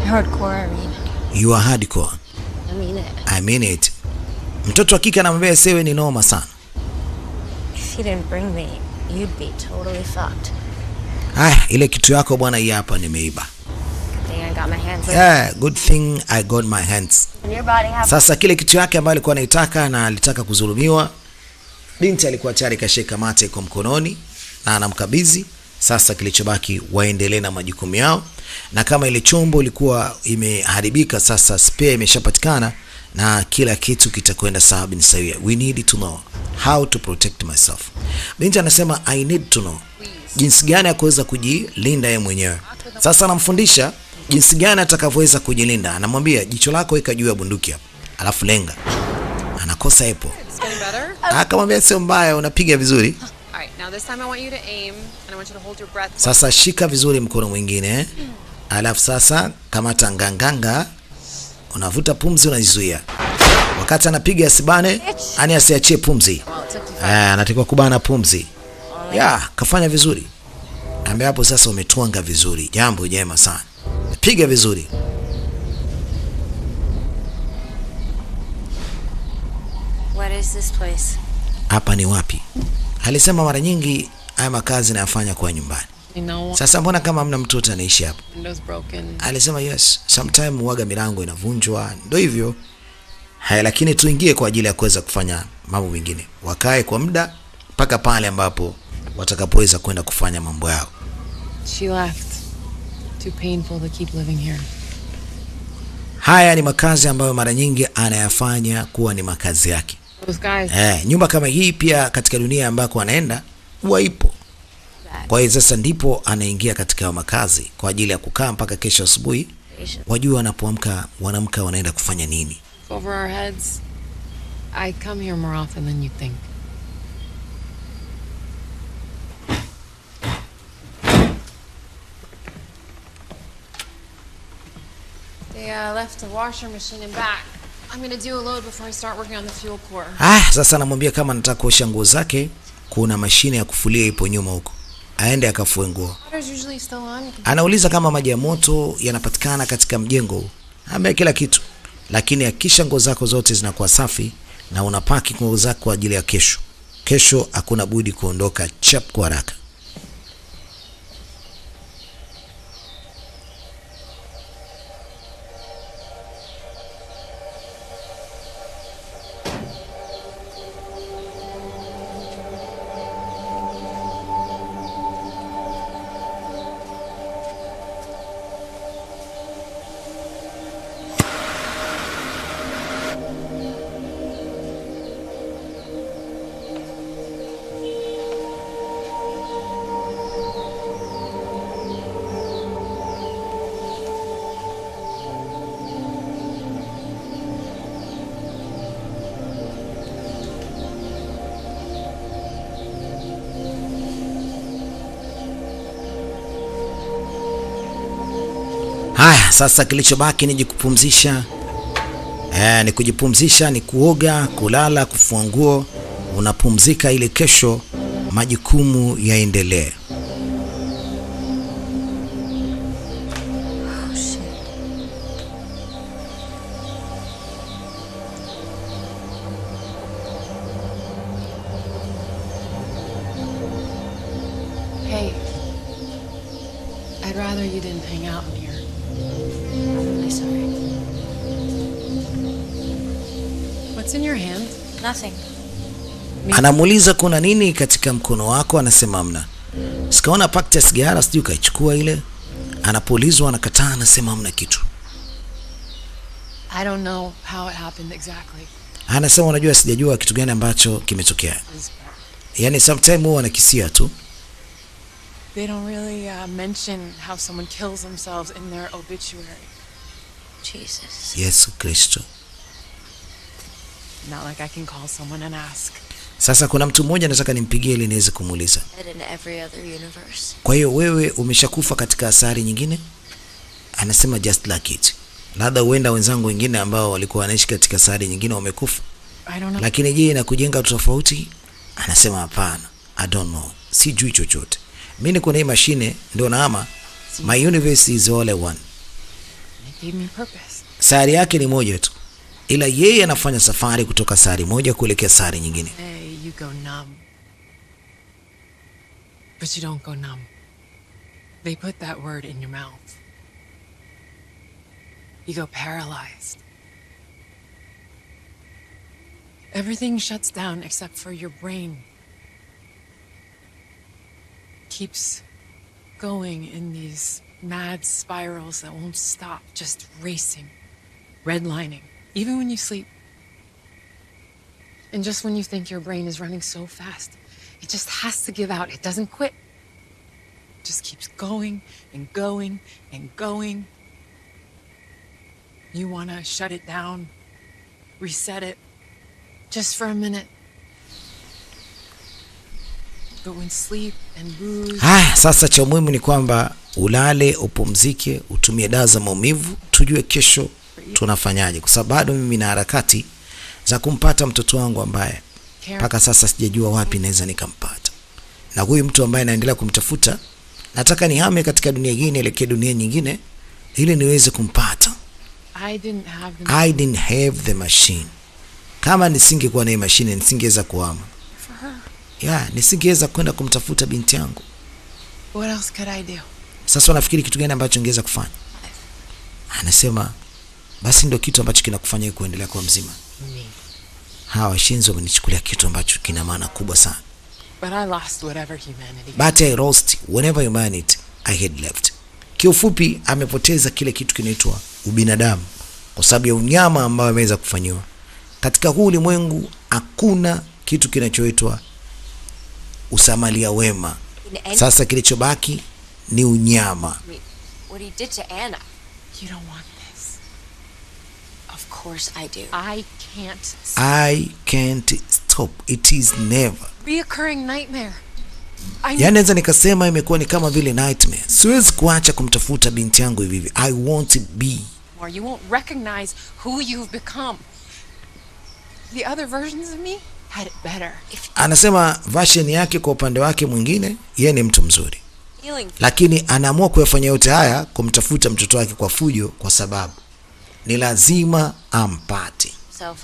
Hardcore, I mean. You are hardcore. I mean it. Mtoto wa kike anamwambia sewe ni noma sana. If you didn't bring me, you'd be totally fucked. Ile kitu yako bwana, hii hapa nimeiba. I got my hands on. Yeah, good thing I got my hands. Sasa kile kitu yake ambayo alikuwa anaitaka na alitaka kudhulumiwa, binti alikuwa tayari kashika mate kwa mkononi na anamkabidhi. Sasa kilichobaki waendelee na majukumu yao, na kama ile chombo ilikuwa imeharibika, sasa spare imeshapatikana na kila kitu kitakwenda sawa bin sawia. We need to know how to protect myself. Binti anasema I need to know jinsi gani ya kuweza kujilinda yeye mwenyewe. Sasa anamfundisha jinsi gani atakavyoweza kujilinda. Anamwambia jicho lako weka juu ya bunduki hapo, alafu lenga. Anakosa hapo. Akamwambia sio mbaya, unapiga vizuri. Sasa shika vizuri mkono mwingine. Alafu sasa kamata nganganga, unavuta pumzi, unajizuia. Wakati anapiga asibane, ani asiachie pumzi. Anatakiwa kubana pumzi. Kafanya vizuri. Ambaye hapo sasa umetwanga vizuri. Jambo jema sana. Piga vizuri. What is this place? Hapa ni wapi? Alisema mara nyingi haya makazi nayafanya kwa nyumbani. Sasa mbona kama hamna mtoto anaishi hapa? Alisema yes, sometime huaga milango inavunjwa, ndio hivyo. Lakini tuingie kwa ajili ya kuweza kufanya mambo mengine. Wakae kwa muda mpaka pale ambapo watakapoweza kwenda kufanya mambo yao. She left. Too painful to keep living here. Haya ni makazi ambayo mara nyingi anayafanya kuwa ni makazi yake. Nyumba kama hii pia katika dunia ambako anaenda huwa ipo. Kwa hiyo sasa ndipo anaingia katika makazi kwa ajili ya kukaa mpaka kesho asubuhi. Wajua wanapoamka wanamka wanaenda kufanya nini. Over our heads. I come here more often than you think. They left the washer machine in back. I'm going to do a load before I start working on the fuel core. Sasa namwambia kama nataka kuosha nguo zake, kuna mashine ya kufulia ipo nyuma huko. Aende akafue nguo. Anauliza kama maji ya moto yanapatikana katika mjengo huu. Ambaye kila kitu. Lakini hakisha nguo zako zote zinakuwa safi na unapaki nguo zako kwa ajili ya kesho. Kesho hakuna budi kuondoka chap kwa haraka. Haya, sasa kilichobaki ni kupumzisha. Ni kujipumzisha, ni kuoga, kulala, kufua nguo. Unapumzika ili kesho majukumu yaendelee. Hey, I'd rather you didn't hang out in here. I'm really sorry. What's in your hand? Nothing. Anamuuliza kuna nini katika mkono wako, anasema hamna. Sikaona pakiti ya sigara, sijui kaichukua ile. Anapoulizwa anakataa, anasema hamna kitu. I don't know how it happened exactly. Anasema unajua, sijajua kitu gani ambacho kimetokea. Yaani sometime huwa anakisia tu. They don't really mention how someone kills themselves in their obituary. Jesus. Yesu Kristo. Not like I can call someone and ask. Sasa kuna mtu mmoja nataka nimpigie ili niweze kumuuliza. In every other universe. Kwa hiyo wewe umeshakufa katika asari nyingine? Anasema just like it. Labda huenda wenzangu wengine ambao walikuwa wanaishi katika asari nyingine wamekufa. I don't know. Lakini je, inakujenga tofauti? Anasema hapana. I don't know. Sijui chochote. Mimi niko na hii mashine ndio naama. My universe is all one. It gave me purpose. Sari yake ni moja tu. Ila yeye anafanya safari kutoka sari moja kuelekea sari nyingine. Hey, you go numb. But you don't go numb. They put that word in your mouth. You go paralyzed. Everything shuts down except for your brain. Keeps going in these mad spirals that won't stop, just racing, redlining, even when you sleep. And just when you think your brain is running so fast, it just has to give out. It doesn't quit. It just keeps going and going and going. You want to shut it down, reset it, just for a minute. But when sleep and booze... Sasa cha muhimu ni kwamba ulale, upumzike, utumie dawa za maumivu, tujue kesho tunafanyaje, kwa sababu bado mimi na harakati za kumpata mtoto wangu ambaye mpaka sasa sijajua wapi naweza nikampata. Na huyu mtu ambaye naendelea kumtafuta, nataka nihame katika dunia hii nielekee dunia nyingine ili niweze kumpata. I didn't have the machine. Kama nisingekuwa na hii mashine nisingeweza kuhama. Nisingeweza kwenda kumtafuta binti yangu. What else could I do? Sasa unafikiri kitu gani ambacho ningeweza kufanya? Anasema basi ndio kitu ambacho kinakufanya kuendelea kuwa mzima. Hawa Shinzo wamenichukulia kitu ambacho kina maana kubwa sana. But I lost whatever humanity. But I lost whenever humanity I had left. Kiufupi amepoteza kile kitu kinaitwa ubinadamu kwa sababu ya unyama ambao ameweza kufanywa. Katika huu ulimwengu hakuna kitu kinachoitwa usamalia wema. Sasa kilichobaki ni unyama. What he did to Anna. You don't want this. Of course I do. I can't stop. It is never. Reoccurring nightmare. Naweza nikasema imekuwa ni kama vile nightmare. Siwezi kuacha kumtafuta binti yangu hivi. I want to be. Or you won't recognize who you've become. The other versions of me had it better. Anasema version yake kwa upande wake mwingine, yeye ni mtu mzuri. Lakini anaamua kuyafanya yote haya kumtafuta mtoto wake kwa fujo kwa sababu ni lazima ampate.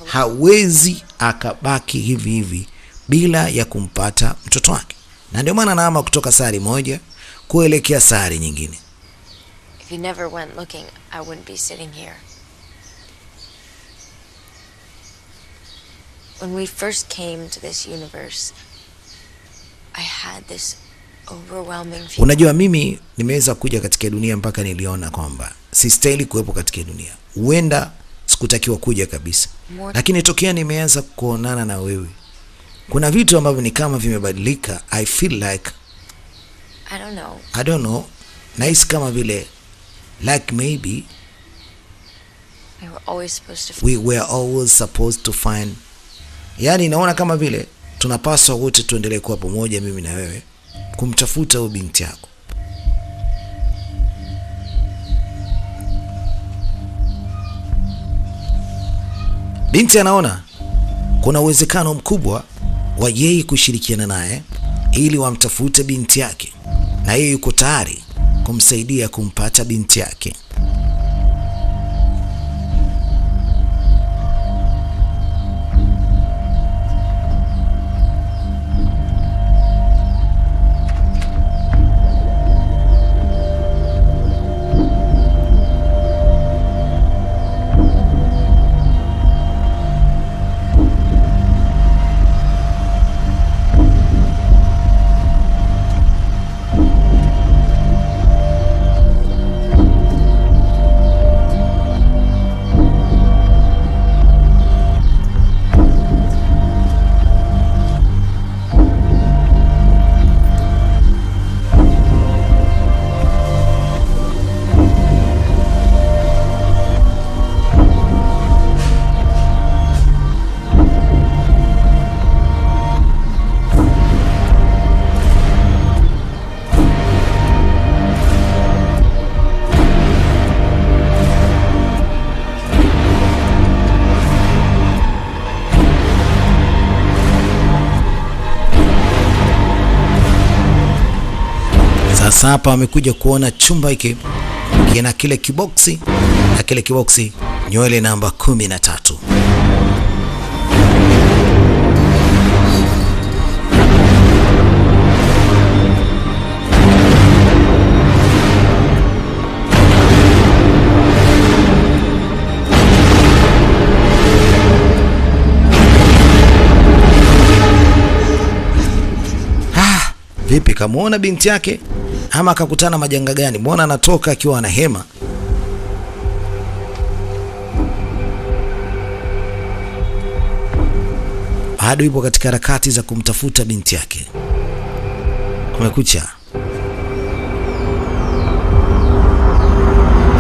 Hawezi akabaki hivi hivi bila ya kumpata mtoto wake, na ndio maana anaama kutoka sari moja kuelekea sari nyingine. If you never went looking, I wouldn't be sitting here. When we first came to this universe, I had this overwhelming feeling. Unajua, mimi nimeweza kuja katika dunia mpaka niliona kwamba sistahili kuwepo katika dunia. Huenda sikutakiwa kuja kabisa, lakini tokea nimeanza kuonana na wewe, kuna vitu ambavyo ni kama vimebadilika. I feel like I don't know. Nice kama vile like maybe we were always supposed to find. Yani naona kama vile tunapaswa wote tuendelee kuwa pamoja, mimi na wewe, kumtafuta huyo binti yako. Binti anaona kuna uwezekano mkubwa wa yeye kushirikiana naye ili wamtafute binti yake, na yeye yuko tayari kumsaidia kumpata binti yake. Sasa hapa amekuja kuona chumba hiki kina kile kiboksi, na kile kiboksi nywele namba 13. Vipi, kamuona binti yake ama akakutana majanga gani? Mbona anatoka akiwa na hema? Bado yupo katika harakati za kumtafuta binti yake. Kumekucha,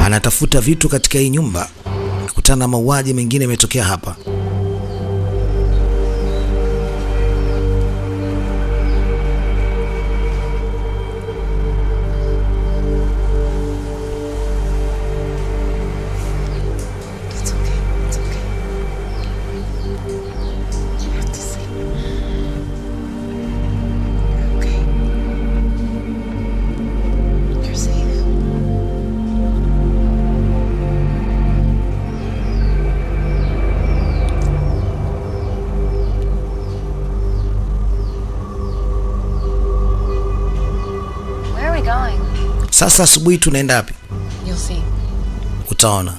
anatafuta vitu katika hii nyumba, kukutana na mauaji mengine yametokea hapa. Sasa asubuhi tunaenda wapi? You'll see. Utaona.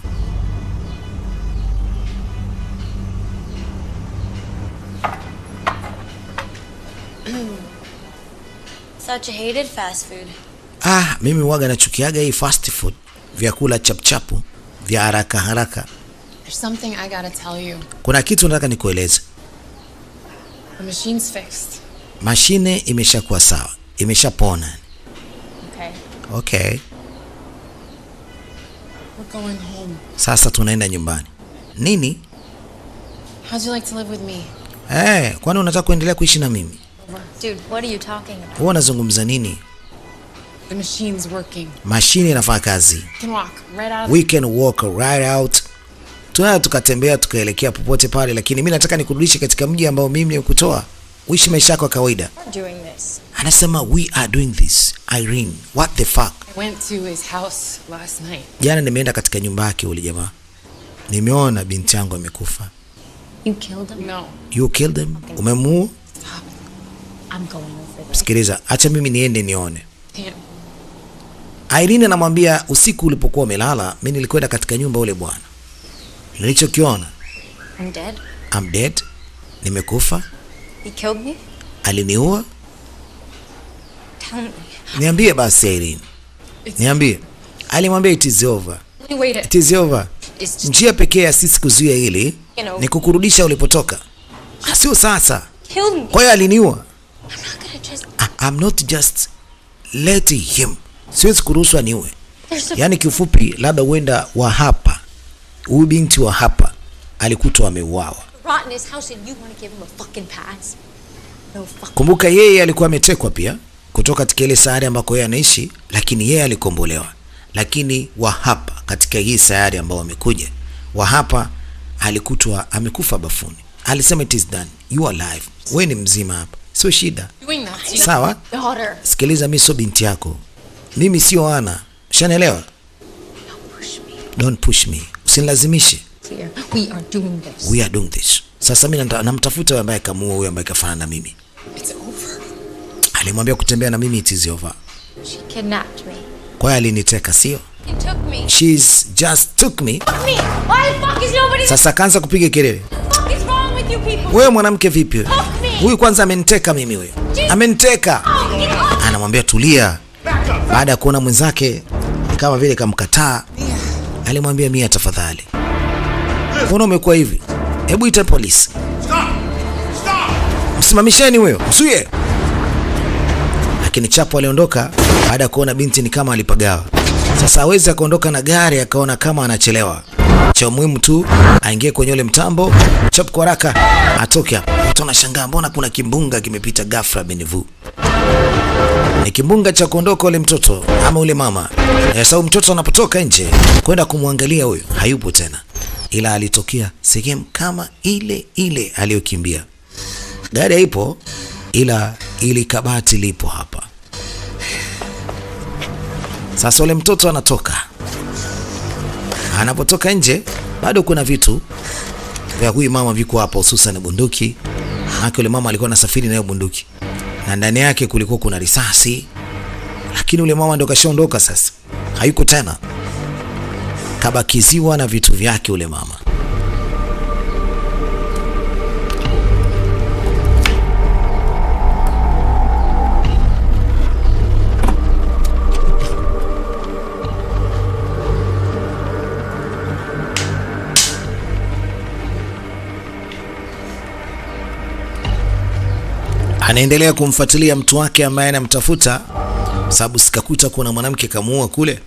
Such a hated fast food. Mimi waga nachukiaga hii fast food, vyakula chapchapu vya haraka haraka. There's something I gotta tell you. Kuna kitu nataka nikueleze. The machine's fixed. Mashine imeshakuwa sawa, imeshapona. Okay. We're going home. Sasa tunaenda nyumbani. Nini? How'd you like to live with me? Kwani unataka kuendelea kuishi na mimi? Dude, what are you talking about? Wewe unazungumza nini? The machine's working. Mashine inafanya kazi. We can walk right out. Tunaweza tukatembea tukaelekea popote pale, lakini mimi nataka nikurudishe katika mji ambao mimi nimekutoa. Uishi maisha yako kawaida. Anasema we are doing this. Irene, what the fuck? I went to his house last night. Jana nimeenda katika nyumba yake ule jamaa. Nimeona binti yangu amekufa. You killed him? No. You killed him? Umemuua? Stop. I'm going over there. Sikiliza, acha mimi niende nione. Can't. Irene anamwambia usiku ulipokuwa umelala, mimi nilikwenda katika nyumba ule bwana. Nilichokiona, I'm dead. I'm dead. Nimekufa. He killed me? Aliniua? Tell me. Niambie basi Irene. Niambie. Alimwambia it is over. Wait. It is over. Njia pekee ya sisi kuzuia hili ni kukurudisha ulipotoka. Sio sasa. Killed me. Kwa hiyo aliniua. I'm not gonna just... I'm not just letting him. Siwezi kuruhusu aniue. Yaani kiufupi labda uenda wa hapa. Huyu binti wa hapa alikutwa ameuawa. Rot in his house and you want to give him a fucking pass? No fucking... Kumbuka yeye alikuwa ametekwa pia kutoka katika ile sayari ambako yeye anaishi, lakini yeye alikombolewa. Lakini wa hapa katika hii sayari ambao wamekuja, wa hapa alikutwa amekufa bafuni. Alisema it is done. You are alive. Wewe ni mzima hapa. Sio shida. Doing that. Sawa? Daughter. Sikiliza, mimi sio binti yako. Mimi sio Ana. Ushanielewa? Don't push me. Usinilazimishe. Clear. We are doing this. We are doing this. Sasa mimi namtafuta yule ambaye kamuua huyo ambaye kafanana na mimi. It's over. Alimwambia kutembea na mimi it is over. She kidnapped me. Kwa hiyo aliniteka, sio? He took me. She's just took me. Fuck me. Why the fuck is nobody... Sasa kaanza kupiga kelele. What the fuck is wrong with you people? Wewe mwanamke vipi wewe? Fuck me. Huyu kwanza ameniteka mimi huyo. Ameniteka. Oh, get off. Anamwambia tulia. Baada ya kuona mwenzake kama vile kamkataa, alimwambia Mia, tafadhali. Mbona umekuwa hivi? Hebu ita polisi. Msimamisheni huyo. Msuie. Lakini Chapo aliondoka baada ya kuona binti ni kama alipagawa. Sasa hawezi akaondoka na gari akaona kama anachelewa. Cha muhimu tu aingie kwenye ule mtambo, Chapo kwa haraka atoke hapo. Watu wanashangaa mbona kuna kimbunga kimepita ghafla Benivu. Ni kimbunga cha kuondoka ule mtoto ama ule mama. Sasa mtoto anapotoka nje kwenda kumwangalia huyo hayupo tena. Ila alitokea sehemu kama ile ile aliyokimbia. Gari haipo ila ili kabati lipo hapa. Sasa ule mtoto anatoka. Anapotoka nje bado kuna vitu vya huyu mama viko hapa, hususan bunduki. Haki ule mama alikuwa anasafiri nayo bunduki. Na ndani yake kulikuwa kuna risasi. Lakini ule mama ndio kashaondoka sasa. Hayuko tena. Kabakiziwa na vitu vyake ule mama. Anaendelea kumfuatilia mtu wake ambaye anamtafuta, sababu sikakuta kuna mwanamke kamuua kule.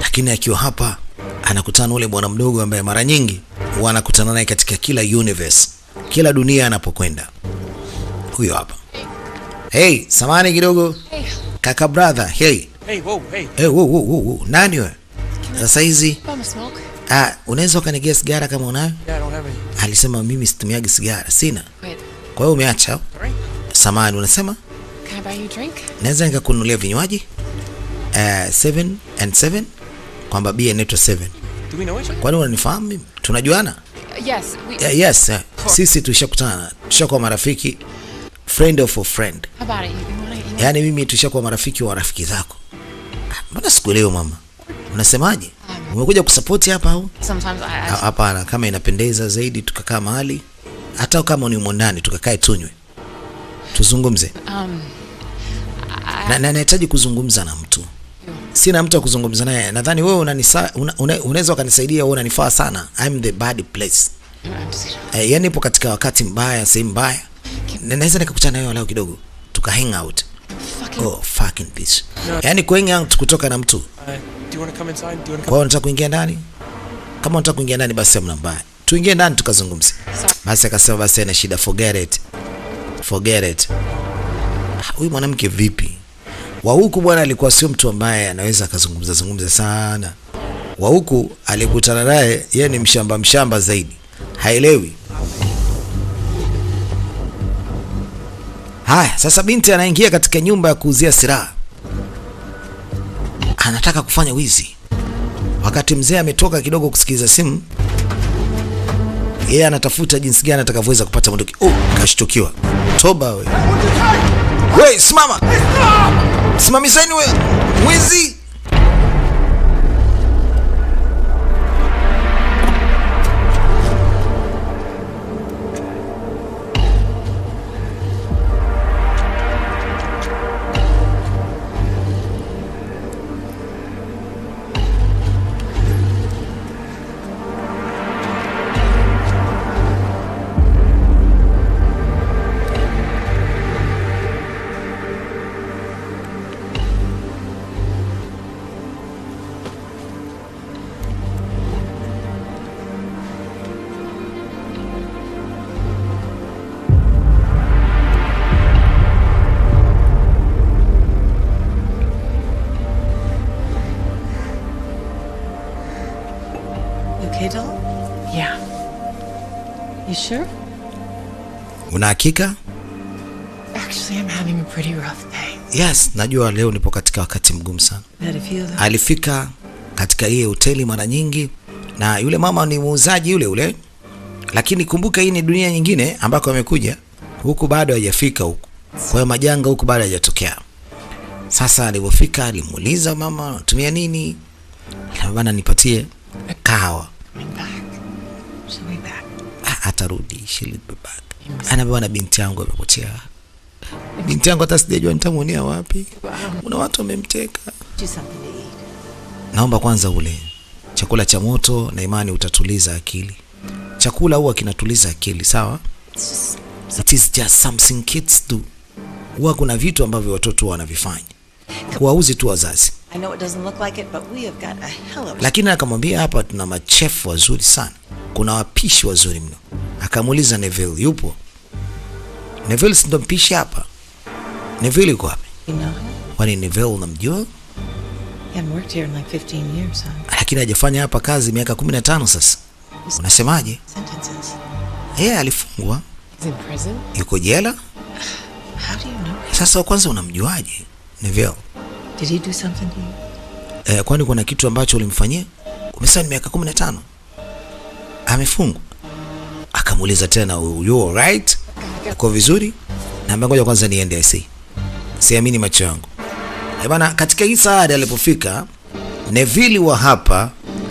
Lakini akiwa hapa anakutana ule bwana mdogo ambaye mara nyingi wanakutana naye katika kila universe, kila dunia anapokwenda. Huyo hapa. Hey, samani kidogo. Hey. Kaka brother, hey. Hey, whoa, hey. Hey, whoa. Nani wewe? Sasa hizi Bum a smoke. unaweza ukanigia sigara kama unayo? Yeah, I don't have any. Alisema mimi situmiagi sigara, sina. Wait. Kwa hiyo umeacha? Sorry? Samani unasema? Can I buy you a drink? Naweza nikakununulia vinywaji? 7 and 7? Kwamba bia inaitwa 7. Do we know each other? Kwani unanifahamu mimi? Tunajuana? Yes. We. Yes. Sisi tushakutana. Tushakuwa marafiki. Friend of a friend. How about it? You wanna... Yaani mimi tushakuwa marafiki wa rafiki zako. Mbona sikuelewi mama? Unasemaje? Umekuja kusupport hapa au? Sometimes I... Hapana, kama inapendeza zaidi tukakaa mahali. Hata kama ni ndani tukakae tunywe. Tuzungumze. Na nahitaji kuzungumza na mtu. Sina mtu wa kuzungumza naye. Nadhani wewe unaweza ukanisaidia, wewe unanifaa sana. I'm the bad place. Yaani ipo katika wakati mbaya, sehemu mbaya. Naweza nikakutana nawe leo kidogo. Tuka hang out. Oh, fucking bitch. Yaani hang out kutoka na mtu. Do you want to come inside? Do you want to come? Kwa unataka kuingia ndani? Kama unataka kuingia ndani basi hamna mbaya. Tuingie ndani tukazungumze. Basi akasema basi ana shida, forget it. Forget it. Huyu mwanamke vipi? Wa huku bwana alikuwa sio mtu ambaye anaweza akazungumza sana. Wa huku alikutana naye yeye ni mshamba zaidi. Haelewi. Haya, sasa binti anaingia katika nyumba ya kuuzia silaha. Anataka kufanya wizi. Wakati mzee ametoka kidogo kusikiliza simu, Yeye anatafuta jinsi gani atakavyoweza kupata bunduki. Oh, kashtukiwa. Toba we. Wewe simama. Simamizeni wewe. Mwizi. Okay, doll? Yeah. You sure? Una hakika? Actually, I'm having a pretty rough day. Yes, najua leo nipo katika wakati mgumu sana. How'd it feel though? Alifika katika hii hoteli mara nyingi na yule mama ni muuzaji yule. Lakini kumbuka hii ni dunia nyingine ambako amekuja. Huku bado hajafika huku. Kwa hiyo majanga huku bado hajatokea. Sasa alipofika alimuuliza mama, "Unatumia nini?" Bana nipatie kahawa. She'll be back. Atarudi, she'll be back. Anaambia na binti yangu amepotea. Binti yangu hata sijajua nitamuonea wapi. Kuna watu wamemteka. Do something to eat. Naomba kwanza ule chakula cha moto na imani utatuliza akili. Chakula huwa kinatuliza akili, sawa? It is just something kids do. Huwa kuna vitu ambavyo watoto wanavifanya. Kuwauzi tu wazazi. I know it doesn't look like it, but we have got a hell of a... Lakini akamwambia hapa tuna machefu wazuri sana. Kuna wapishi wazuri mno. Akamuuliza Neville, yupo? Neville si ndo mpishi hapa. Neville yuko wapi? You know him? Wani Neville unamjua? He hadn't worked here in like 15 years, huh? Lakini hajafanya hapa kazi miaka 15 sasa. Unasemaje? Sentences. Yeye alifungwa. He's in prison? Yuko jela? How do you know him? Sasa kwanza unamjuaje Neville? Did he do something to you? Kwani kuna kitu ambacho ulimfanyia? Umesema ni miaka 15. Amefungwa. Akamuuliza tena, you all right? Uko vizuri? Na ngoja kwanza niende IC. Siamini macho yangu. Bana, katika hii saada alipofika Neville wa hapa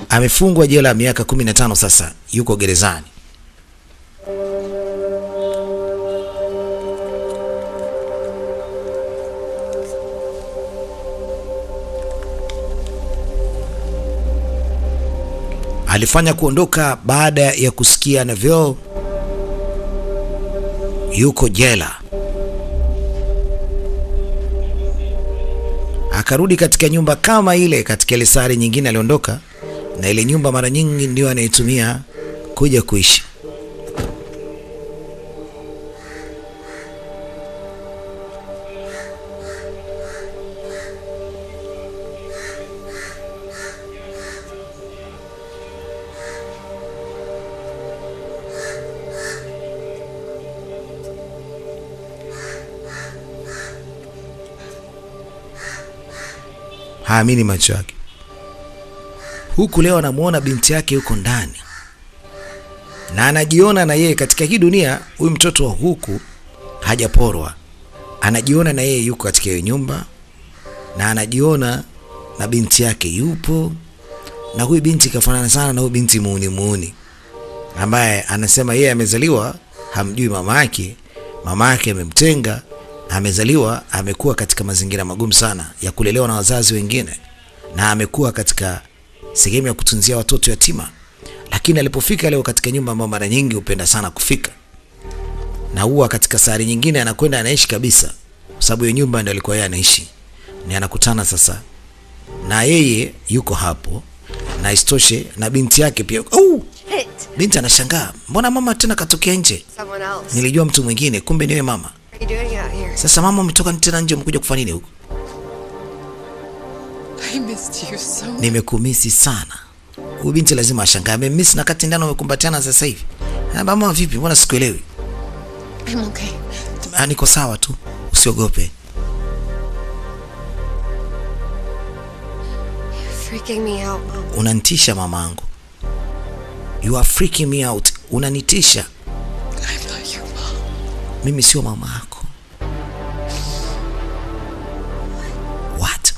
amefungwa jela miaka 15 sasa, yuko gerezani. Alifanya kuondoka baada ya kusikia Neville yuko jela. Akarudi katika nyumba kama ile katika ile sare nyingine aliondoka, na ile nyumba mara nyingi ndio anaitumia kuja kuishi. Haamini macho yake. Huku leo anamuona binti yake yuko ndani. Na anajiona na yeye katika hii dunia, huyu mtoto wa huku hajaporwa. Anajiona na yeye yuko katika hiyo nyumba, na anajiona na binti yake yupo. Na huyu binti kafanana sana na huyu binti muuni ambaye anasema yeye amezaliwa hamjui mama yake amemtenga. Amezaliwa amekuwa katika mazingira magumu sana ya kulelewa na wazazi wengine, na amekuwa katika sehemu ya kutunzia watoto yatima. Lakini alipofika leo katika nyumba ambayo mara nyingi hupenda sana kufika, na huwa katika sari nyingine anakwenda anaishi kabisa, kwa sababu hiyo nyumba ndio alikuwa yeye anaishi. Ni anakutana sasa na yeye yuko hapo, na istoshe na binti yake pia. Binti anashangaa, mbona mama tena katokea nje? Nilijua mtu mwingine, kumbe niwe mama. Sasa mama umetoka tena nje, umekuja kufanya nini huko? I missed you so much. Nimekumisi sana. Huyu binti lazima ashangae, amemiss na kati ndani wamekumbatiana sasa hivi. Na mama vipi? Mbona sikuelewi? I'm okay. Niko sawa tu. Usiogope. You're freaking me out, Mom. Unanitisha mamangu. You are freaking me out. unanitisha. I'm not your mom. Mimi sio mama yako. What?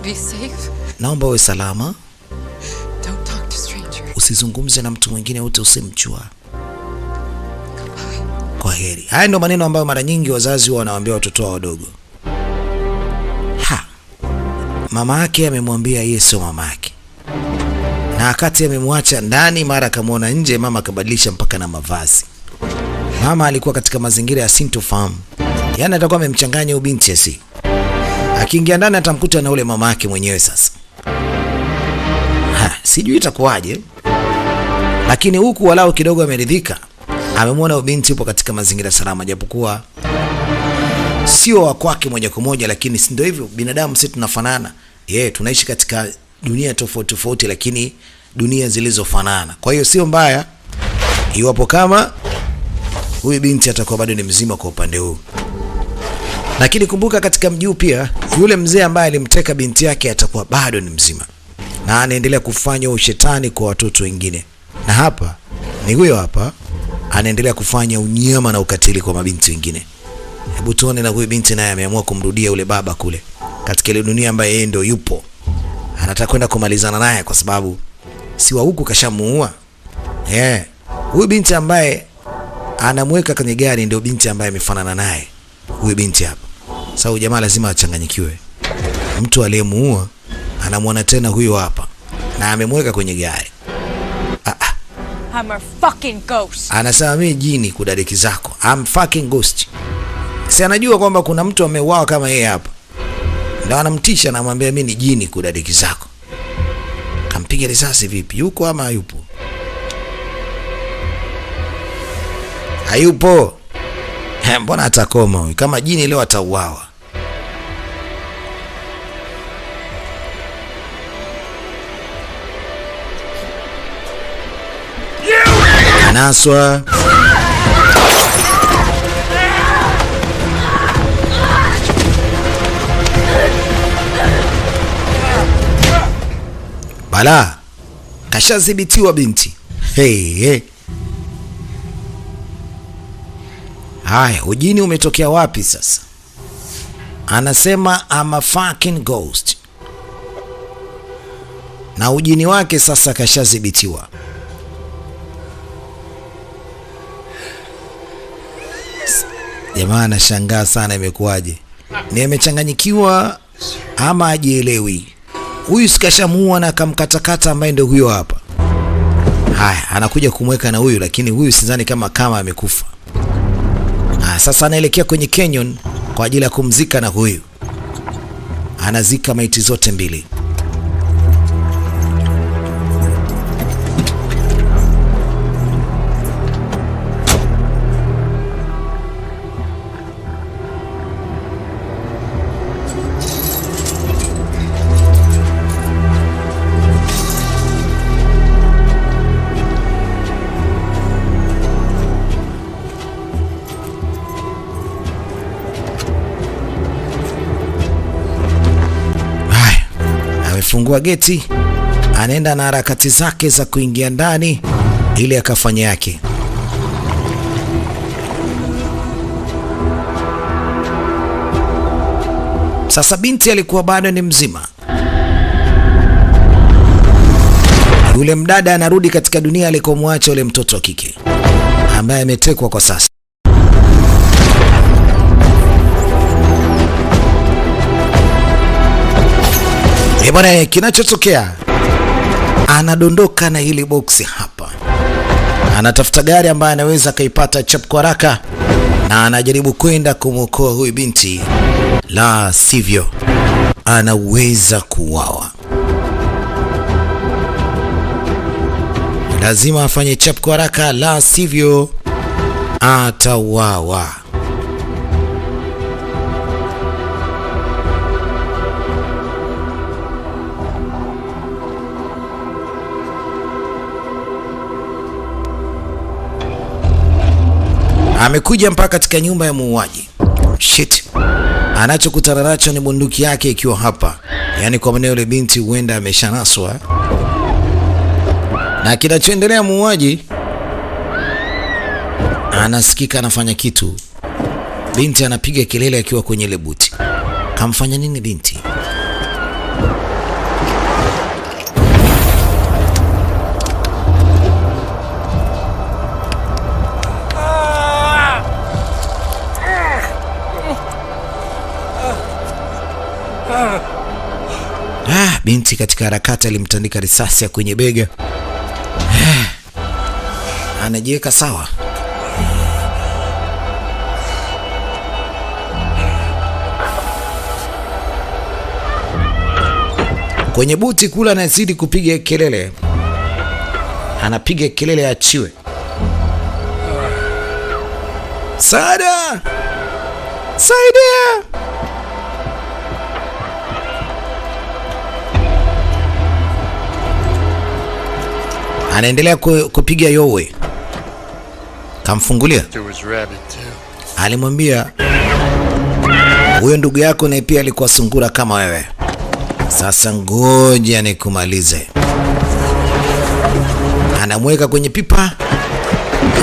Be safe. Naomba uwe salama. Don't talk to strangers. Usizungumze na mtu mwingine wote usimjua. Kwa heri. Haya ndio maneno ambayo mara nyingi wazazi wanawaambia watoto wao wadogo. Mama yake amemwambia yeye sio mama yake. Na wakati amemwacha ndani, mara akamwona nje, mama akabadilisha mpaka na mavazi. Mama alikuwa katika mazingira ya sintofahamu. Yaani atakuwa amemchanganya huyu binti asi. Akiingia ndani atamkuta na ule mama yake mwenyewe sasa. Sijui itakuwaje. Lakini huku walao kidogo ameridhika. Amemwona binti yupo katika mazingira salama, japokuwa sio wa kwake moja kwa moja, lakini si ndio hivyo binadamu sisi tunafanana. Tunaishi katika dunia tofauti tofauti, lakini dunia zilizofanana. Kwa hiyo sio mbaya iwapo kama huyu binti atakuwa bado ni mzima kwa upande huu. Lakini kumbuka katika mjuu pia yule mzee ambaye alimteka binti yake atakuwa bado ni mzima. Na anaendelea kufanya ushetani kwa watoto wengine. Na hapa ni huyo hapa anaendelea kufanya unyama na ukatili kwa mabinti wengine. Hebu tuone na huyu binti naye ameamua kumrudia ule baba kule katika ile dunia ambaye yeye ndio yupo. Anataka kwenda kumalizana naye kwa sababu si wa huku kashamuua. Huyu binti ambaye anamweka kwenye gari ndio binti ambaye amefanana naye. Huyu binti hapa. Sasa huyu jamaa lazima achanganyikiwe. Mtu aliyemuua anamwona tena huyo hapa na amemweka kwenye gari. I'm a fucking ghost. Anasema mimi jini kudadeki zako. I'm fucking ghost. Si anajua kwamba kuna mtu ameuawa kama yeye hapa. Ndio anamtisha na anamwambia mimi ni jini kudadeki zako. Kampiga risasi vipi? Yuko ama hayupo? Hayupo. Mbona atakoma huyu? Kama jini leo atauawa. Anaswa. Bala. Kashadhibitiwa binti. Hey. Haya, ujini umetokea wapi sasa? Anasema I'm a fucking ghost. Na ujini wake sasa kashadhibitiwa. Jamaa anashangaa sana imekuwaje. Ni amechanganyikiwa ama hajielewi. Huyu sikashamuua na akamkatakata ambaye ndio huyo hapa. Haya, anakuja kumweka na huyu, lakini huyu sidhani kama amekufa. Sasa anaelekea kwenye canyon kwa ajili ya kumzika na huyu. Anazika maiti zote mbili. Fungua geti, anaenda na harakati zake za kuingia ndani ili akafanya yake. Sasa binti alikuwa bado ni mzima. Yule mdada anarudi katika dunia alikomwacha yule mtoto wa kike ambaye ametekwa kwa sasa. Bwana, kinachotokea anadondoka na hili boksi hapa. Anatafuta gari ambayo anaweza kaipata chap kwa haraka na anajaribu kwenda kumwokoa huyu binti, la sivyo anaweza kuuawa. Lazima afanye chap kwa haraka, la sivyo atauawa. Amekuja mpaka katika nyumba ya muuaji. Shit. Anachokutana nacho ni bunduki yake ikiwa hapa. Yaani kwa maana yule binti huenda ameshanaswa. Na kinachoendelea, muuaji anasikika anafanya kitu. Binti anapiga kelele akiwa kwenye ile buti. Kamfanya nini binti? Binti katika harakati alimtandika risasi ya kwenye bega. Anajiweka sawa. Kwenye buti kula anazidi kupiga kelele. Anapiga kelele achiwe. Saida! Saidia! Anaendelea kupiga yowe. Kamfungulia. Alimwambia huyo ndugu yako naye pia alikuwa sungura kama wewe. Sasa ngoja nikumalize. Anamweka kwenye pipa.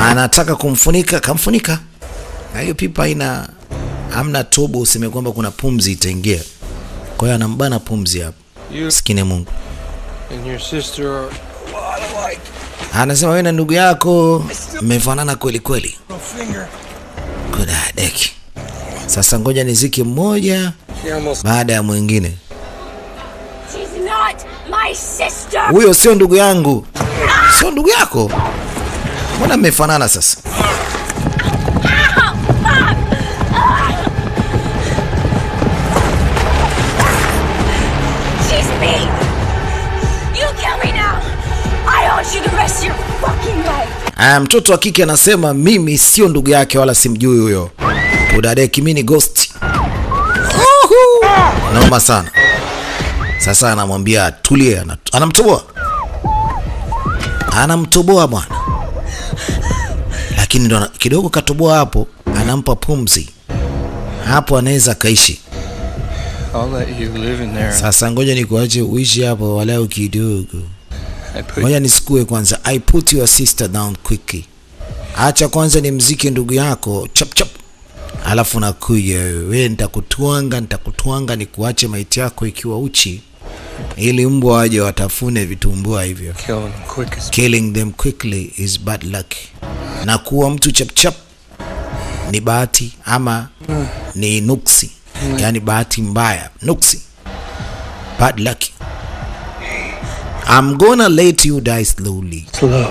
Anataka kumfunika, kamfunika. Na hiyo pipa hamna tobo, useme kwamba kuna pumzi itaingia. Kwa hiyo anambana pumzi hapo. Sikine Mungu. And your sister are alike. Anasema wewe na ndugu yako mmefanana kweli kweli. Kudadeki. Sasa ngoja nizike mmoja baada ya mwingine. Huyo sio ndugu yangu. Sio ndugu yako. Mbona mmefanana sasa? Mtoto wa kike anasema mimi sio ndugu yake wala simjui huyo. Kudadeki, mimi ni ghost. Naoma sana. Sasa anamwambia tulie, anamtoboa. Anamtoboa bwana. Lakini ndo kidogo katoboa hapo, anampa pumzi. Hapo anaweza kaishi. Sasa ngoja nikuache uishi hapo walau kidogo. Ngoja nisikue kwanza. I put your sister down quickly. Acha kwanza nimzike ndugu yako chap chap. Alafu nakuja wewe, nitakutwanga nikuache maiti yako ikiwa uchi. Ili mbwa waje watafune vitumbua hivyo. Killing them quickly is bad luck. Na kuwa mtu chap chap ni bahati ama ni nuksi. Yani bahati mbaya, nuksi. Bad luck. I'm gonna let you die slowly. Slow.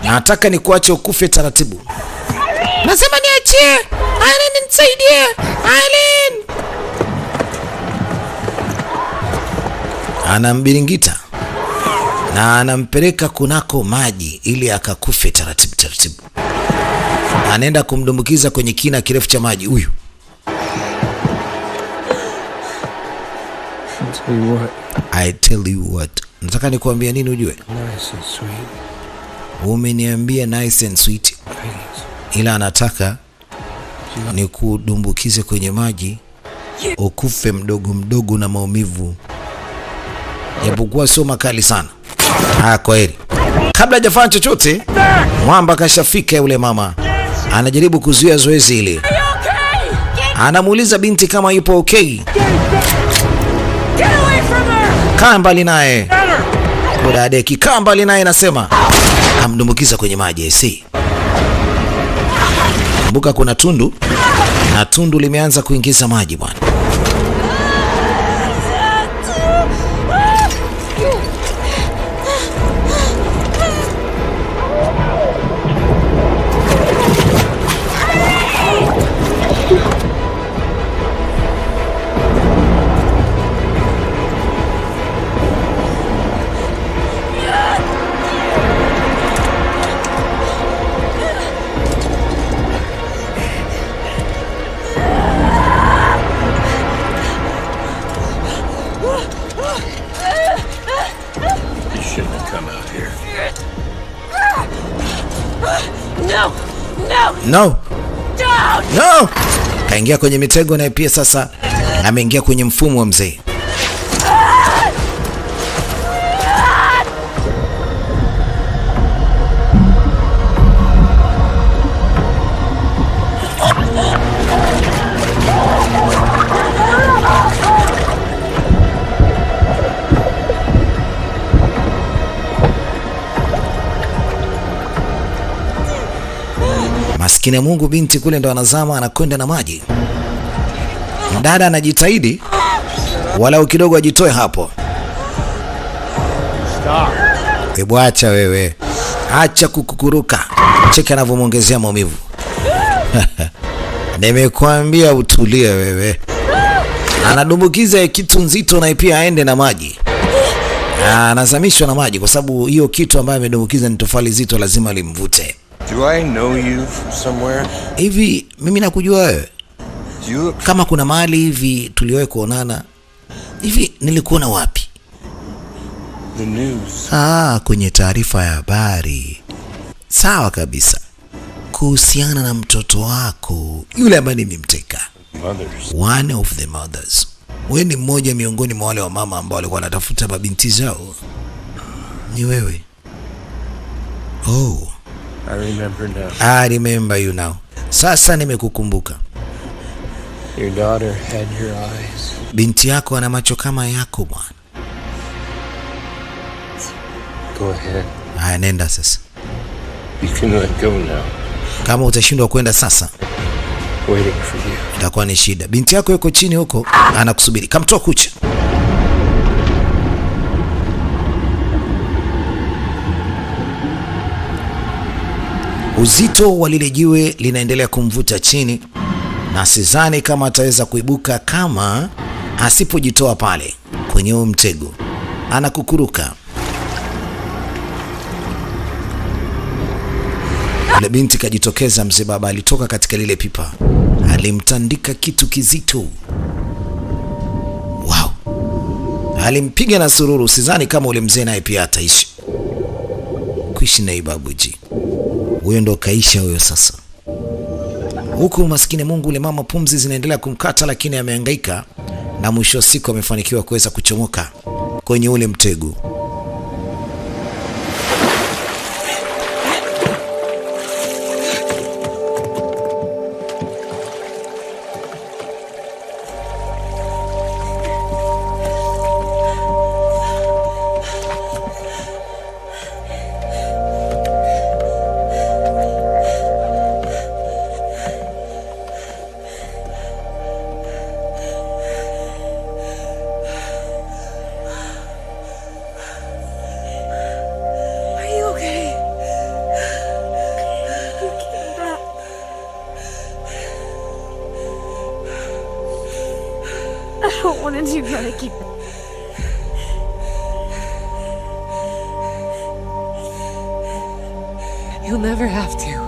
Nataka nikuache ukufe taratibu. Nasema niachie. Aileen nisaidie. Aileen. Anambiringita na anampeleka kunako maji ili akakufe taratibu taratibu. Anaenda kumdumbukiza kwenye kina kirefu cha maji huyu. I tell you what. Nataka nikuambia nini ujue? Nice and sweet. Umeniambia nice and sweet. Ila anataka ni kudumbukize kwenye maji ukufe mdogo mdogo na maumivu. Japokuwa sio makali sana. Kwa heri. Kabla hajafanya chochote, mwamba kashafika yule mama. Anajaribu kuzuia zoezi hili. Anamuuliza binti kama yupo okay. Kaa mbali naye. Kudadeki, kaa mbali naye nasema. Amdumbukiza kwenye maji, si. Kumbuka kuna tundu na tundu limeanza kuingiza maji bwana. No. No. Kaingia kwenye mitego na pia sasa ameingia kwenye mfumo wa mzee. Maskini ya Mungu, binti kule ndo anazama, anakwenda na maji. Dada anajitahidi walau kidogo ajitoe hapo. Hebu acha wewe, acha kukukuruka. Cheki anavyomwongezea maumivu. Nimekuambia utulie wewe. Anadumbukiza kitu nzito na pia aende na maji. Anazamishwa na maji kwa sababu hiyo kitu ambayo amedumbukiza ni tofali zito, lazima limvute. Do I know you from somewhere? Hivi mimi nakujua wewe? Do you look... Kama kuna mahali hivi tuliwahi kuonana. Hivi nilikuona wapi? The news. Kwenye taarifa ya habari. Sawa kabisa. Kuhusiana na mtoto wako yule ambaye nimemteka. Mothers. One of the mothers. Wewe ni mmoja miongoni mwa wale wa mama ambao walikuwa wanatafuta mabinti zao. Ni wewe. Oh. I remember now. I remember you now. Sasa nimekukumbuka. Your daughter had your eyes. Binti yako ana macho kama yako bwana. Go ahead. Haya, nenda sasa. You can let go now. Kama utashindwa kwenda sasa, Waiting for you. itakuwa ni shida. Binti yako yuko chini huko anakusubiri. Kamtoa kucha. Uzito wa lile jiwe linaendelea kumvuta chini na sidhani kama ataweza kuibuka kama asipojitoa pale kwenye huo mtego. Anakukuruka. Yule binti kajitokeza, mzee baba alitoka katika lile pipa. Alimtandika kitu kizito. Wow. Alimpiga na sururu. Sidhani kama ule mzee naye pia ataishi. Kuishi na babuji. Huyo ndo kaisha huyo sasa. Huku maskini Mungu, ule mama pumzi zinaendelea kumkata, lakini amehangaika na mwisho wa siku amefanikiwa kuweza kuchomoka kwenye ule mtego. You'll never have to.